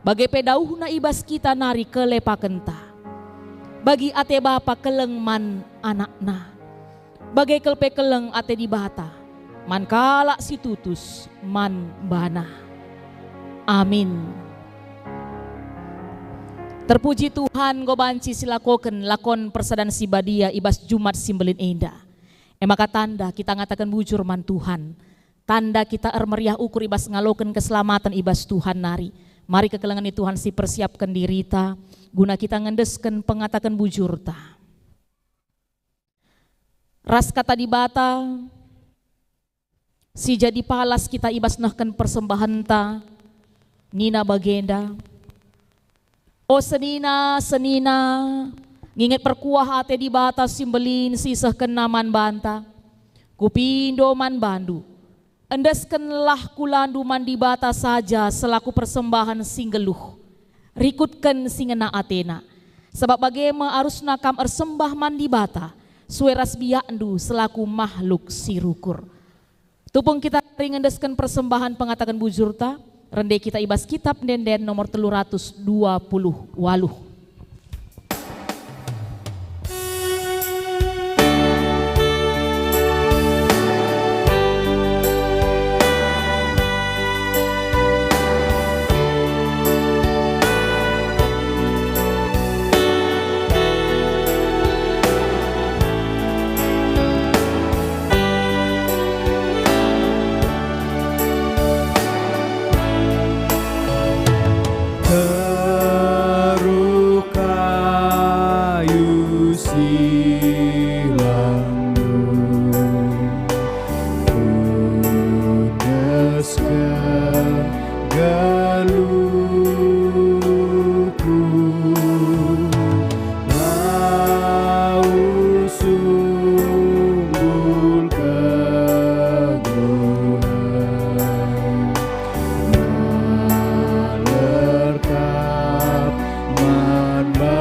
bagi pedauhna ibas kita nari kelepakenta. Bagi ate bapa keleng man anakna, bagi kelpe keleng ate di bata, man kalak si tutus man bana. Amin. Terpuji Tuhan gobanci silakoken lakon persadan si badia ibas Jumat simbelin enda. Emaka tanda kita ngatakan bujur man Tuhan. Tanda kita meriah ukur ibas ngaloken keselamatan ibas Tuhan nari. Mari kekelengan Tuhan si persiapkan dirita, guna kita ngendesken pengatakan bujur ta. Ras kata di bata, si jadi palas kita ibas nahkan persembahan ta, nina bagenda. O senina, nginget perkuah ate di bata simbelin sisah kenaman banta, kupindo man bandu, endeskenlah kulandu man di bata saja selaku persembahan singgeluh, rikutkan singena atena, sebab bagaimana arus nakam ersembah man di bata, sueras biakndu selaku makhluk sirukur. Tupung kita ringendeskan persembahan pengatakan bujurta, rende kita ibas kitab denden nomor 320 waluh. hapuskan geluhku, mau sumbul keguhan, melerkap manbangku,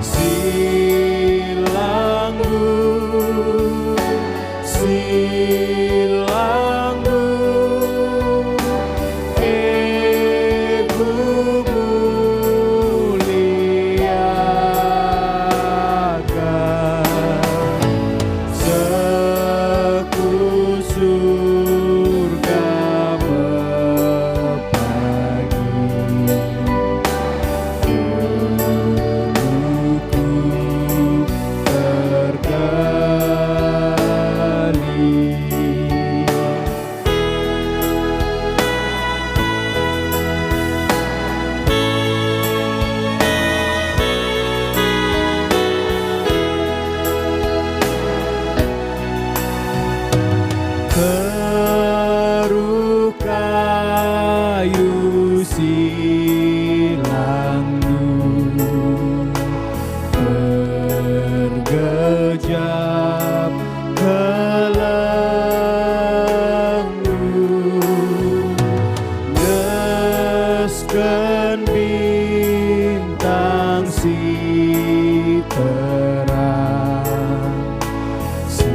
silangku, silangku, Ibu muliakan, sekusur keruh kayu silangmu, bergejap kelengmu, gesken bintang si terang, si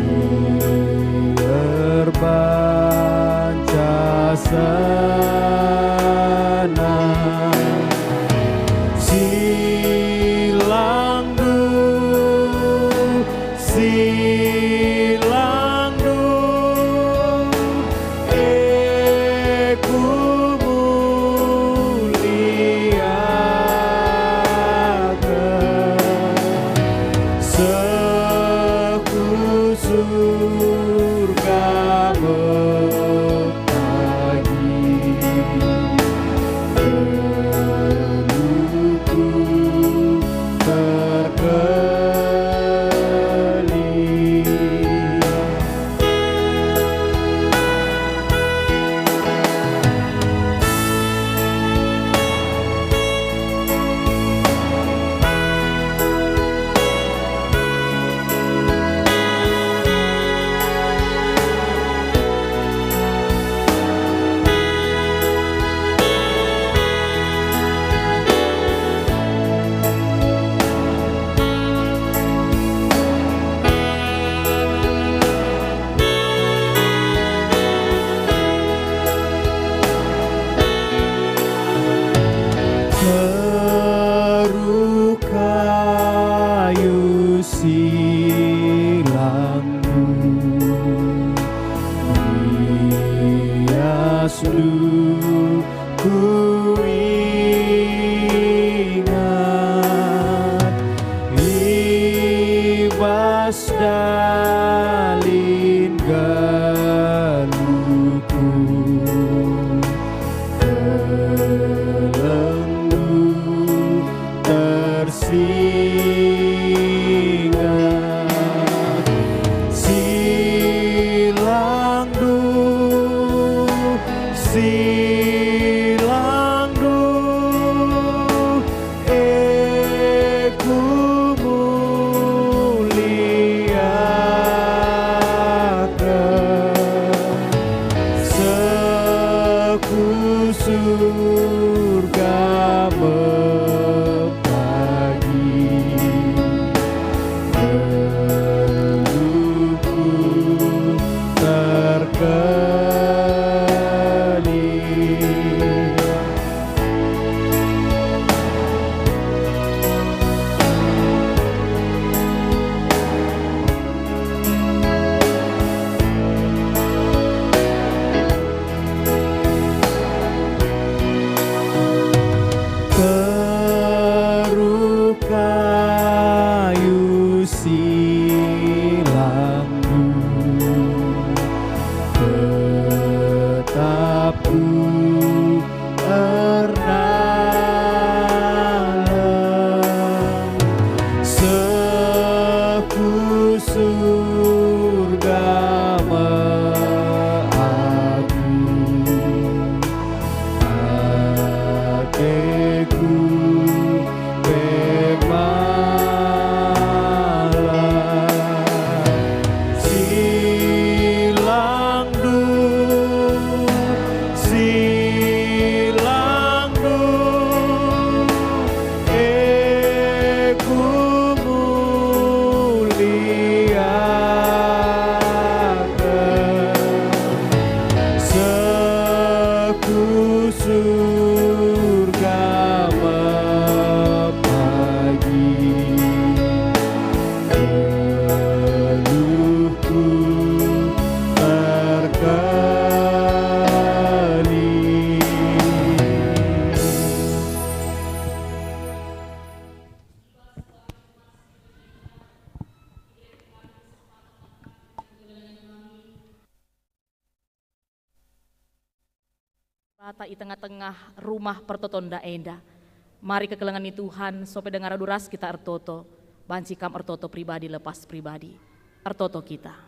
wisata di tengah-tengah rumah pertoton daenda. Mari kekelengan ni Tuhan, sope dengar duras kita ertoto, banci kam ertoto pribadi lepas pribadi, ertoto kita.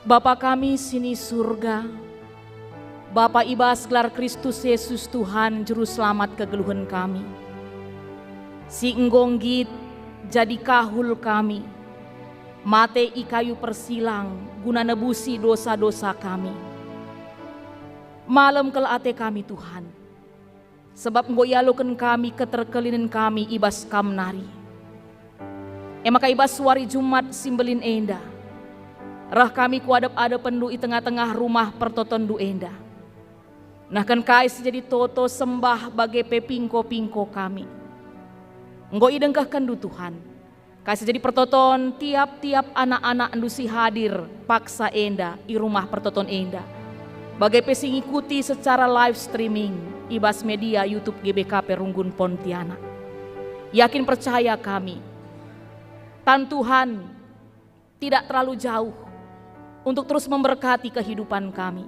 Bapa kami sini surga, Bapa ibas gelar Kristus Yesus Tuhan Juru Selamat kegeluhan kami. Si enggonggit jadi kahul kami, mate i kayu persilang guna nebusi dosa-dosa kami. Malam kel ate kami Tuhan, sebab enggo yaloken kami keterkelinen kami ibas kamnari. Emaka ibas suari Jumat simbelin enda, rah kami kuadap-adap pendu i tengah-tengah rumah pertoton du enda. Nah kan kais jadi toto sembah bagai pepingko-pingko kami. Enggo idengkahkan du Tuhan. Kais jadi pertoton tiap-tiap anak-anak endu si hadir paksa enda i rumah pertoton enda. Bagai pesing ikuti secara live streaming ibas media YouTube GBK Perunggun Pontianak. Yakin percaya kami, Tan Tuhan tidak terlalu jauh untuk terus memberkati kehidupan kami.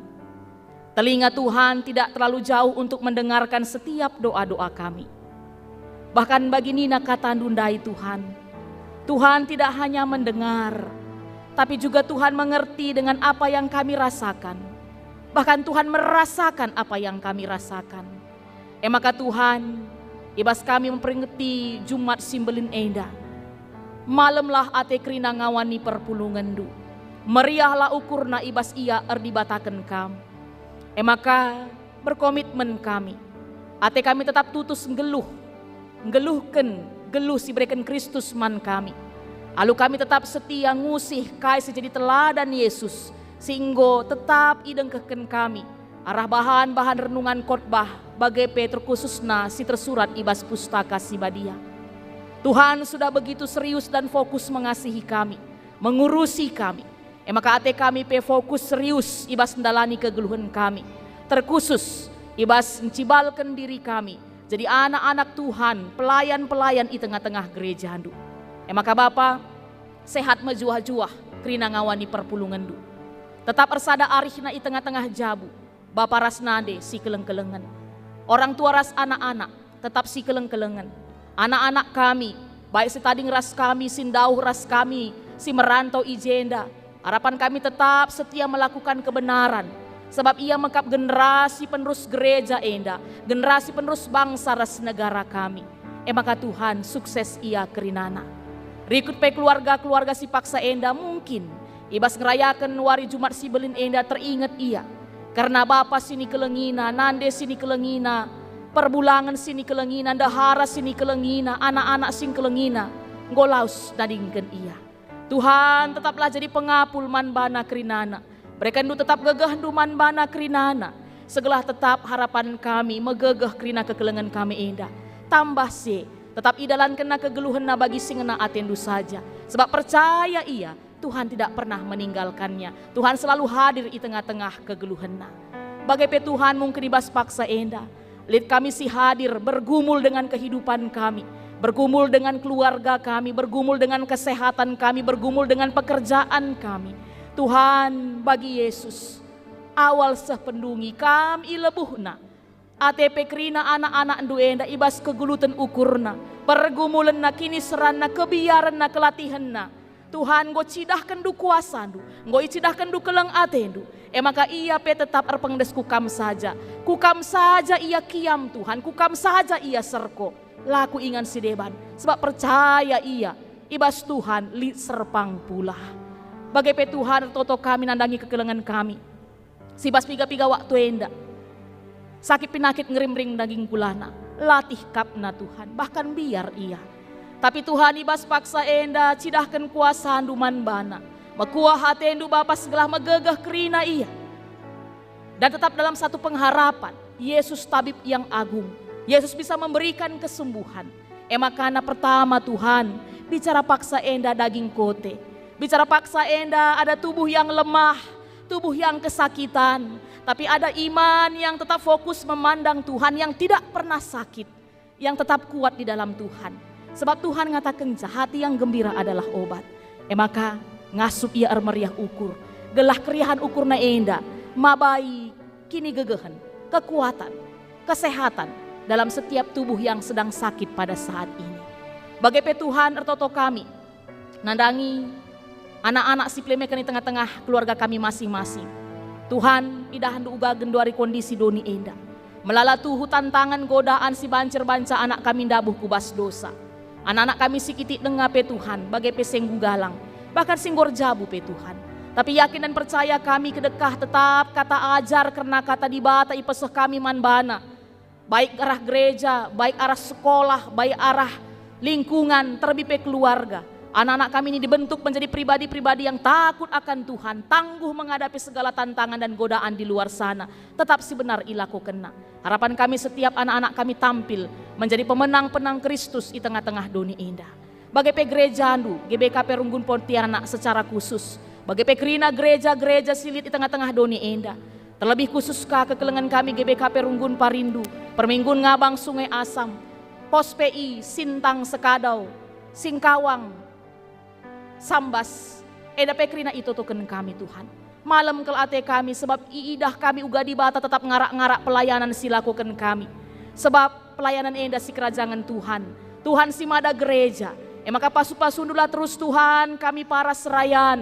Telinga Tuhan tidak terlalu jauh untuk mendengarkan setiap doa-doa kami. Bahkan bagi Nina kata Ndundai Tuhan, Tuhan tidak hanya mendengar, tapi juga Tuhan mengerti dengan apa yang kami rasakan. Bahkan Tuhan merasakan apa yang kami rasakan. Maka Tuhan, ibas kami memperingati Jumat simbelin enda. Malamlah ate krina ngawani perpulungan du. Meriahlah ukurna ibas ia erdibatakan kam. Maka berkomitmen kami. Ate kami tetap tutus geluh si berikan Kristus man kami. Lalu kami tetap setia ngusih kai sejadi teladan Yesus. Singgo tetap idengkehken kami. Arah bahan-bahan renungan khotbah bagai Petrus khususna si tersurat ibas pustaka si badia. Tuhan sudah begitu serius dan fokus mengasihi kami, mengurusi kami. Maka ate kami pe fokus serius ibas mendalani kegeluhan kami. Terkhusus ibas mencibalkan diri kami jadi anak-anak Tuhan, pelayan-pelayan di tengah-tengah gereja handu. Maka Bapa sehat mejuah-juah krina ngawani perpulungan du. Tetap ersada arihna di tengah-tengah jabu. Bapa ras nade si keleng-kelengan. Orang tua ras anak-anak tetap si keleng-kelengan. Anak-anak kami, baik setading ras kami, sindauh ras kami, si merantau ijenda. Harapan kami tetap setia melakukan kebenaran. Sebab ia mengkap generasi penerus gereja enda, generasi penerus bangsa ras negara kami. Maka Tuhan sukses ia kerinana. Rikut pe keluarga-keluarga si paksa enda mungkin ibas ngerayakan wari Jumat si belin enda teringat ia. Karena Bapa sini kelengina, nande sini kelengina, perbulangan sini kelengina, dahara sini kelengina, anak-anak sini kelengina, ngolaus dadingkan ia. Tuhan tetaplah jadi pengapul manbana kerinana. Mereka itu tetap gegah du manbana kerinana. Segala tetap harapan kami megegah kerina kekelengan kami indah. Tambah se, tetap idalan kena kegeluhan bagi singena atendu saja. Sebab percaya ia, Tuhan tidak pernah meninggalkannya. Tuhan selalu hadir di tengah-tengah kegeluhan. Bagai pe Tuhan mungkin ibas paksa indah. Lihat kami si hadir bergumul dengan kehidupan kami. Bergumul dengan keluarga kami, bergumul dengan kesehatan kami, bergumul dengan pekerjaan kami. Tuhan bagi Yesus, awal sependungi kami lebuhna. ATP krina anak-anak duenda ibas kegulutan ukurna. Pergumulan na kini serana kebiaran na kelatihan na. Tuhan, Go cidahkan du kuasandu, Go icidahkan du keleng atendu. Maka ia pe tetap erpengdes kukam saja ia kiam Tuhan, kukam saja ia serko. Laku ingan si deban, sebab percaya ia, ibas Tuhan li serpang pula. Bagai pe Tuhan toto kami nandangi kekelengan kami. Sibas piga-piga waktu enda. Sakit penakit ngerimring daging kulana. Latih kapna Tuhan, bahkan biar ia. Tapi Tuhan ibas paksa enda, cidahkan kuasa anduman bana. Makuah hatendu Bapa segala megegah kerina ia. Dan tetap dalam satu pengharapan, Yesus tabib yang agung. Yesus bisa memberikan kesembuhan. Makana pertama Tuhan, bicara paksa enda daging kote. Bicara paksa enda ada tubuh yang lemah, tubuh yang kesakitan. Tapi ada iman yang tetap fokus memandang Tuhan, yang tidak pernah sakit, yang tetap kuat di dalam Tuhan. Sebab Tuhan ngatakan hati yang gembira adalah obat. Maka ngasup ia meriah ukur, gelah keriahan ukur na enda, mabai kini gegehan, kekuatan, kesehatan dalam setiap tubuh yang sedang sakit pada saat ini. Bagai pe Tuhan ertoto kami, nandangi anak-anak si plemekan di tengah-tengah keluarga kami masing-masing. Tuhan idahan uga genduari kondisi doni enda, melalatuhu tantangan godaan si bancer-banca anak kami dabuh kubas dosa. Anak-anak kami sikiti dengar pe Tuhan, bagai pe senggu galang, bahkan singgor jabu pe Tuhan. Tapi yakin dan percaya kami kedekah tetap kata ajar karena kata dibata ipeseh kami manbana. Baik arah gereja, baik arah sekolah, baik arah lingkungan, terlebih pe keluarga. Anak-anak kami ini dibentuk menjadi pribadi-pribadi yang takut akan Tuhan, tangguh menghadapi segala tantangan dan godaan di luar sana. Tetap si benar ilaku kena. Harapan kami setiap anak-anak kami tampil menjadi pemenang-penang Kristus di tengah-tengah dunia indah. Bagai pe gereja andu, GBKP Runggun Pontianak secara khusus. Bagai pe kerina gereja-gereja silit di tengah-tengah dunia indah. Terlebih khusus kekelengan kami GBKP Runggun Parindu, Perminggun Ngabang Sungai Asam, Pos PI Sintang Sekadau, Singkawang, Sambas, eda pe kerina itu token kami Tuhan. Malam kel ate kami sebab iidah kami uga di bata tetap ngarak-ngarak pelayanan silakukan kami. Sebab pelayanan enda si kerajaan Tuhan. Tuhan si mada gereja. Maka pasu-pasundulah terus Tuhan kami para serayan.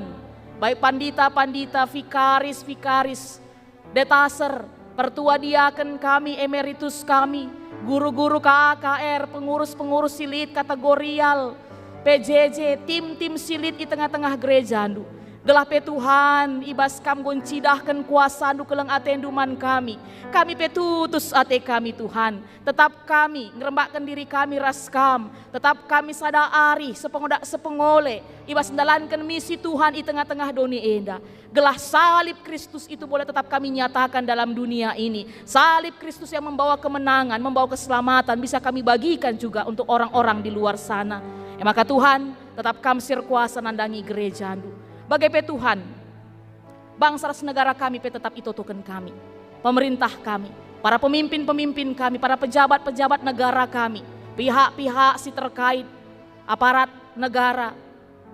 Baik pandita-pandita, vikaris-vikaris, detaser, pertua diaken kami, emeritus kami, guru-guru KAKR, pengurus-pengurus silit kategorial, PJJ, tim-tim silit di tengah-tengah gereja andu. Gelah pe Tuhan, ibas kam goncidahkan kuasa andu keleng atenduman kami. Kami pe tutus ate kami Tuhan. Tetap kami ngerembakkan diri kami raskam. Tetap kami sadaari sepengole. Ibas mendalankan misi Tuhan di tengah-tengah dunia enda. Gelah salib Kristus itu boleh tetap kami nyatakan dalam dunia ini. Salib Kristus yang membawa kemenangan, membawa keselamatan bisa kami bagikan juga untuk orang-orang di luar sana. Maka Tuhan tetap kami kuasa nandangi gereja andu. Bagai pe Tuhan, bangsa negara kami pe tetap itotoken kami, pemerintah kami, para pemimpin-pemimpin kami, para pejabat-pejabat negara kami, pihak-pihak si terkait, aparat negara,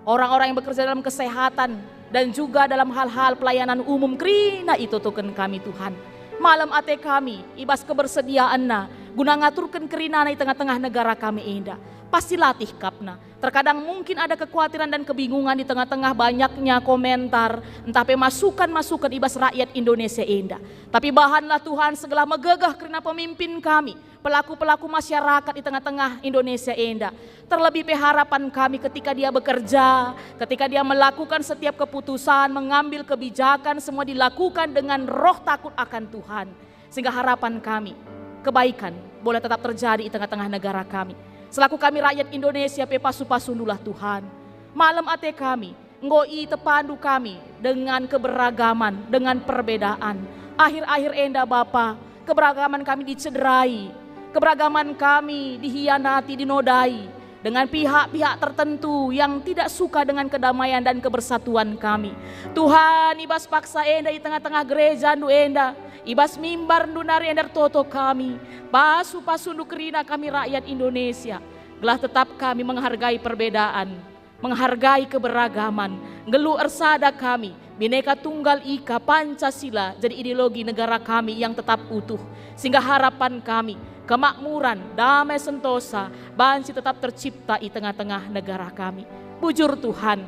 orang-orang yang bekerja dalam kesehatan dan juga dalam hal-hal pelayanan umum kerina itotoken kami Tuhan. Malam ate kami, ibas kebersediaan na, guna ngaturkan kerina na di tengah-tengah negara kami indah. Pasti latih kapna. Terkadang mungkin ada kekhawatiran dan kebingungan di tengah-tengah banyaknya komentar, entah masukan-masukan ibas rakyat Indonesia indah. Tapi bahanlah Tuhan segala megegah karena pemimpin kami, pelaku-pelaku masyarakat di tengah-tengah Indonesia indah. Terlebih harapan kami ketika dia bekerja, ketika dia melakukan setiap keputusan, mengambil kebijakan, semua dilakukan dengan roh takut akan Tuhan. Sehingga harapan kami, kebaikan boleh tetap terjadi di tengah-tengah negara kami. Selaku kami rakyat Indonesia pe pasu-pasundulah Tuhan. Malam ate kami, ngoi tepandu kami dengan keberagaman, dengan perbedaan. Akhir-akhir enda Bapa, keberagaman kami dicederai, keberagaman kami dihianati, dinodai dengan pihak-pihak tertentu yang tidak suka dengan kedamaian dan kebersatuan kami. Tuhan ibas paksa enda di tengah-tengah gereja nu enda, ibas mimbar nunari ender toto kami, pasu-pasundu kerina kami rakyat Indonesia. Gelah tetap kami menghargai perbedaan, menghargai keberagaman, ngelu ersada kami, Bhinneka Tunggal Ika Pancasila jadi ideologi negara kami yang tetap utuh. Sehingga harapan kami, kemakmuran, damai sentosa, banci tetap tercipta di tengah-tengah negara kami. Bujur Tuhan,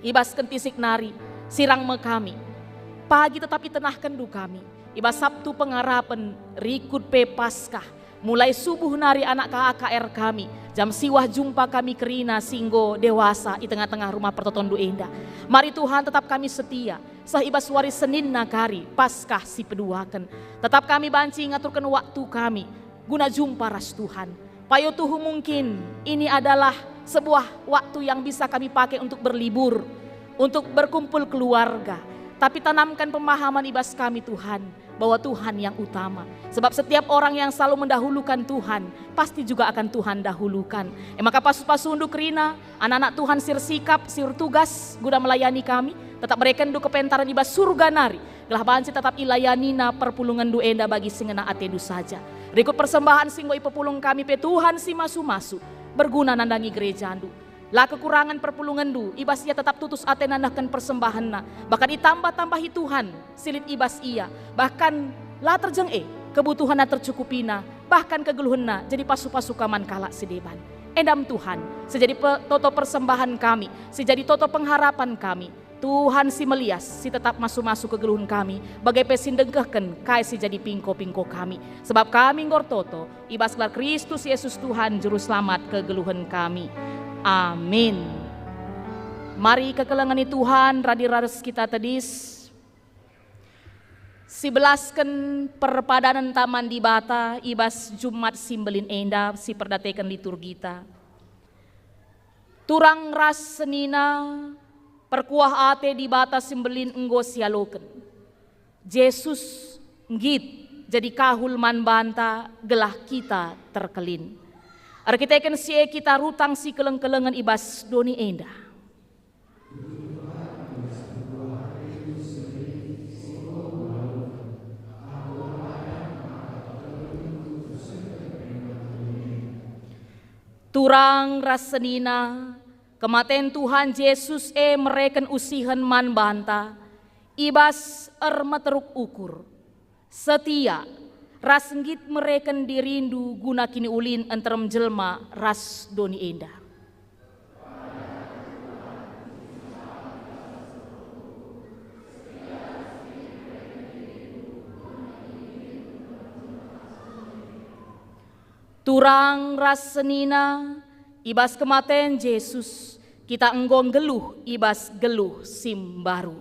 ibas kentisik nari, sirang me kami. Pagi tetapi tenahkan du kami, ibas Sabtu pengarapan, rikut pe Paskah, mulai subuh nari anak KKR kami, jam siwah jumpa kami kerina singgo dewasa di tengah-tengah rumah pertoton Duenda. Mari Tuhan tetap kami setia, sahibas waris Senin nakari, Paskah si peduakan. Tetap kami banci ngaturkan waktu kami, guna jumpa ras Tuhan. Payo tuhu mungkin ini adalah sebuah waktu yang bisa kami pakai untuk berlibur, untuk berkumpul keluarga. Tapi tanamkan pemahaman ibas kami Tuhan, bahwa Tuhan yang utama. Sebab setiap orang yang selalu mendahulukan Tuhan, pasti juga akan Tuhan dahulukan. Maka pasu-pasundu kerina, anak-anak Tuhan sir sikap, sir tugas, guna melayani kami. Tetap mereka du kepentaran ibas surga nari. Gelah banci tetap ilayanina perpulungan Duenda bagi singena atedu saja. Rikut persembahan singgo ipepulung kami pe Tuhan si masu-masu. Berguna nandangi gereja andu. Lah kekurangan perpulungan du, ibas ia tetap tutus ate nandakan persembahan na. Bahkan ditambah-tambahi Tuhan, silit ibas ia. Bahkan lah terjeng kebutuhan na tercukupina. Bahkan kegeluhan na jadi pasu-pasu kaman kalak sedeban. Endam Tuhan, sejadi toto persembahan kami, sejadi toto pengharapan kami. Tuhan si melias, si tetap masuk-masuk ke geluhun kami, bagai pesin dengkehken, kai si jadi pingko-pingko kami. Sebab kami ngortoto, ibas gelar Kristus Yesus Tuhan, Juru Selamat ke geluhun kami. Amin. Mari kekelengani Tuhan, radirares kita tedis. Si belasken perpadanan taman di bata, ibas Jumat simbelin enda, si perdateken liturgita. Turang ras senina, perkuah ate di bata simbelin enggo sialoken. Yesus ngit jadi kahul man banta gelah kita terkelin. Arkiteken sie kita rutang si keleng-kelengan ibas doni enda. Turang rasenina kematen Tuhan Yesus mereken usihan man banta, ibas meteruk ukur, setia, ras ngit mereken dirindu guna kini ulin enterem jelma ras doni enda. Turang ras senina, ibas kematen Yesus, kita enggong geluh ibas geluh simbaru.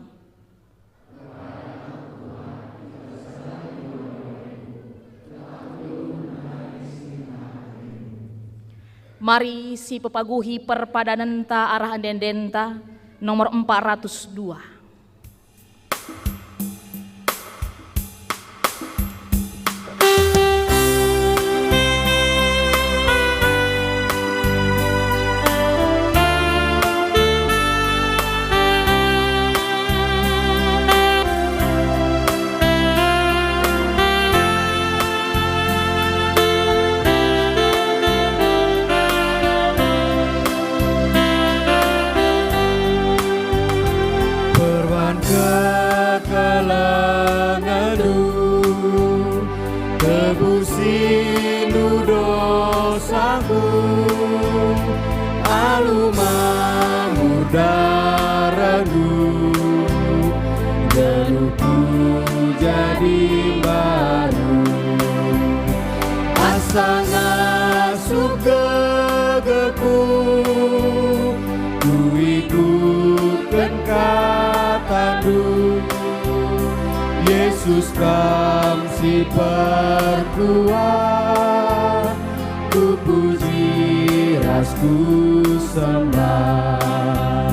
Mari si pepaguhi perpadanan ta arah dendenta nomor 402. Yesus kam si perkuah, ku puji rasku sembah.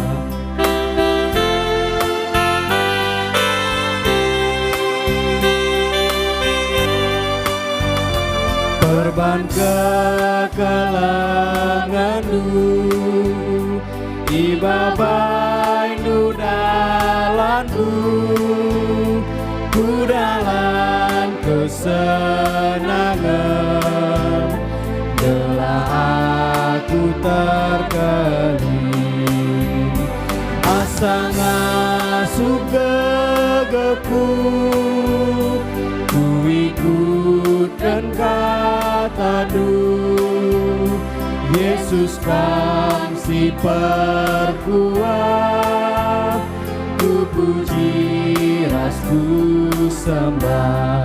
Perban kekelanganmu, ibabai nu dalanmu, ku dalam kesenangan, telah aku terkelih. Asa ngasuh gegeku, ku ikutkan kata-Nu. Yesus kam si perkuah, ku sembah.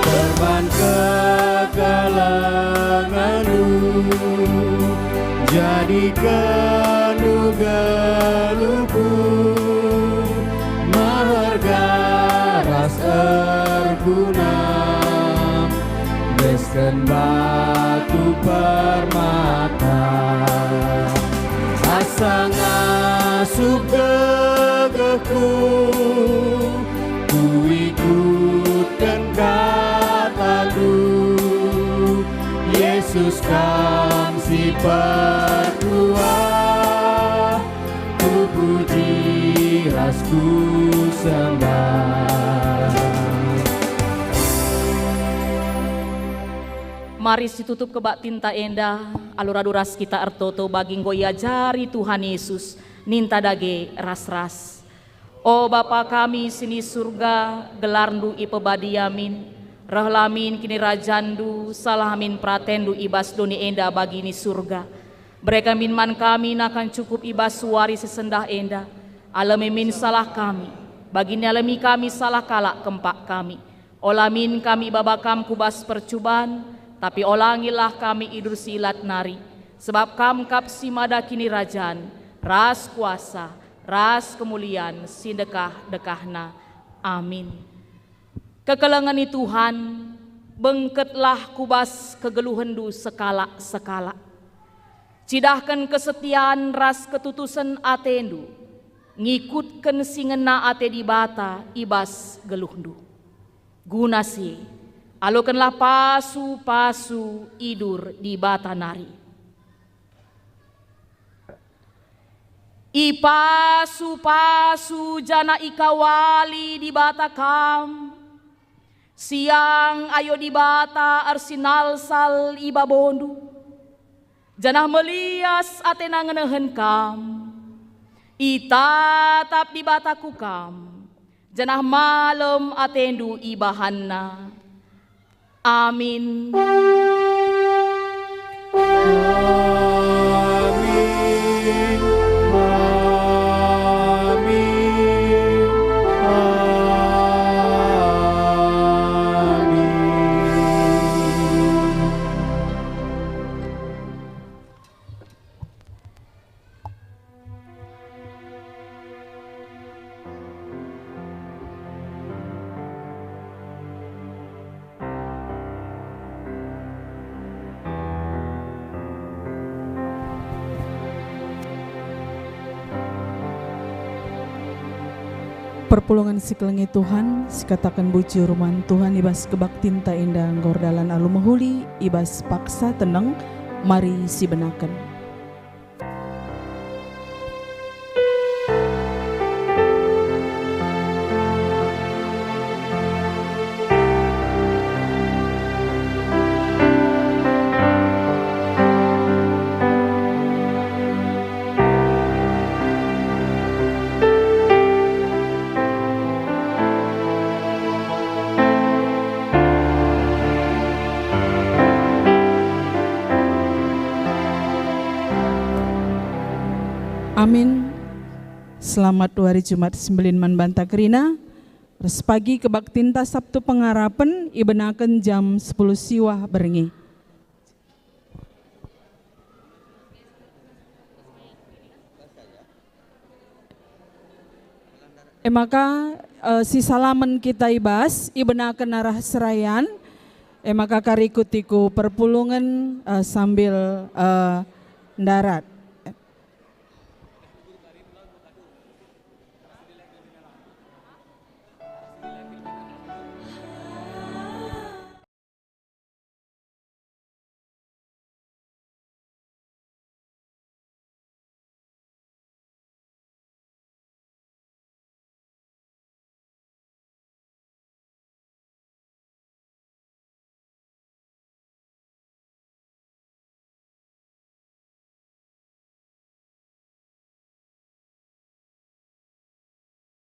Terbang kegalanganmu, jadikan geluku, maharga ras erguna, besken batu permata, asa ngasup gegehku, ku ikutkan kataku, Yesus kam si pertua, ku puji rasku sembah. Mari situtup kebak tinta endah, aluraduras kita ertoto bagi ngoya jari Tuhan Yesus, ninta dage ras-ras. O Bapa kami sini surga, gelarndu ipebadiamin, rahlamin kini rajandu, salahamin pratendu ibas doni endah bagi ni surga. Mereka minman kami nakan cukup ibas suari sesendah endah, alamimin salah kami, bagini alami kami salah kalak kempak kami. Olamin kami babakam kubas percubaan, tapi olangilah kami idur silat nari, sebab kam kap simada kini rajan, ras kuasa, ras kemuliaan, sindekah-dekahna. Amin. Kekelengani Tuhan, bengketlah kubas kegeluhendu sekala-sekala. Cidahkan kesetiaan ras ketutusan atendu, ngikutkan singena ate di bata ibas geluhndu. Gunasi, alukanlah pasu-pasu idur di bata nari. Ipasu-pasu jana ikawali di bata kam, siang ayo di bata arsinal sal iba bondu, janah melias atena ngenehen kam, itatap di bata kukam, janah malam atendu ibahanna. Amin. Perpulungan siklengi Tuhan, sikatakan buci ruman Tuhan ibas kebak tinta indah gordalan alu mahuli, ibas paksa tenang, mari si benakan. Amin. Selamat hari Jumat Sembilin Man Banta Kerina. Res pagi kebak tinta Sabtu Pengarapan ibenaken jam 10 siwah berengi. Maka si salaman kita ibas ibenaken arah serayan. Maka karikutiku perpulungan sambil darat.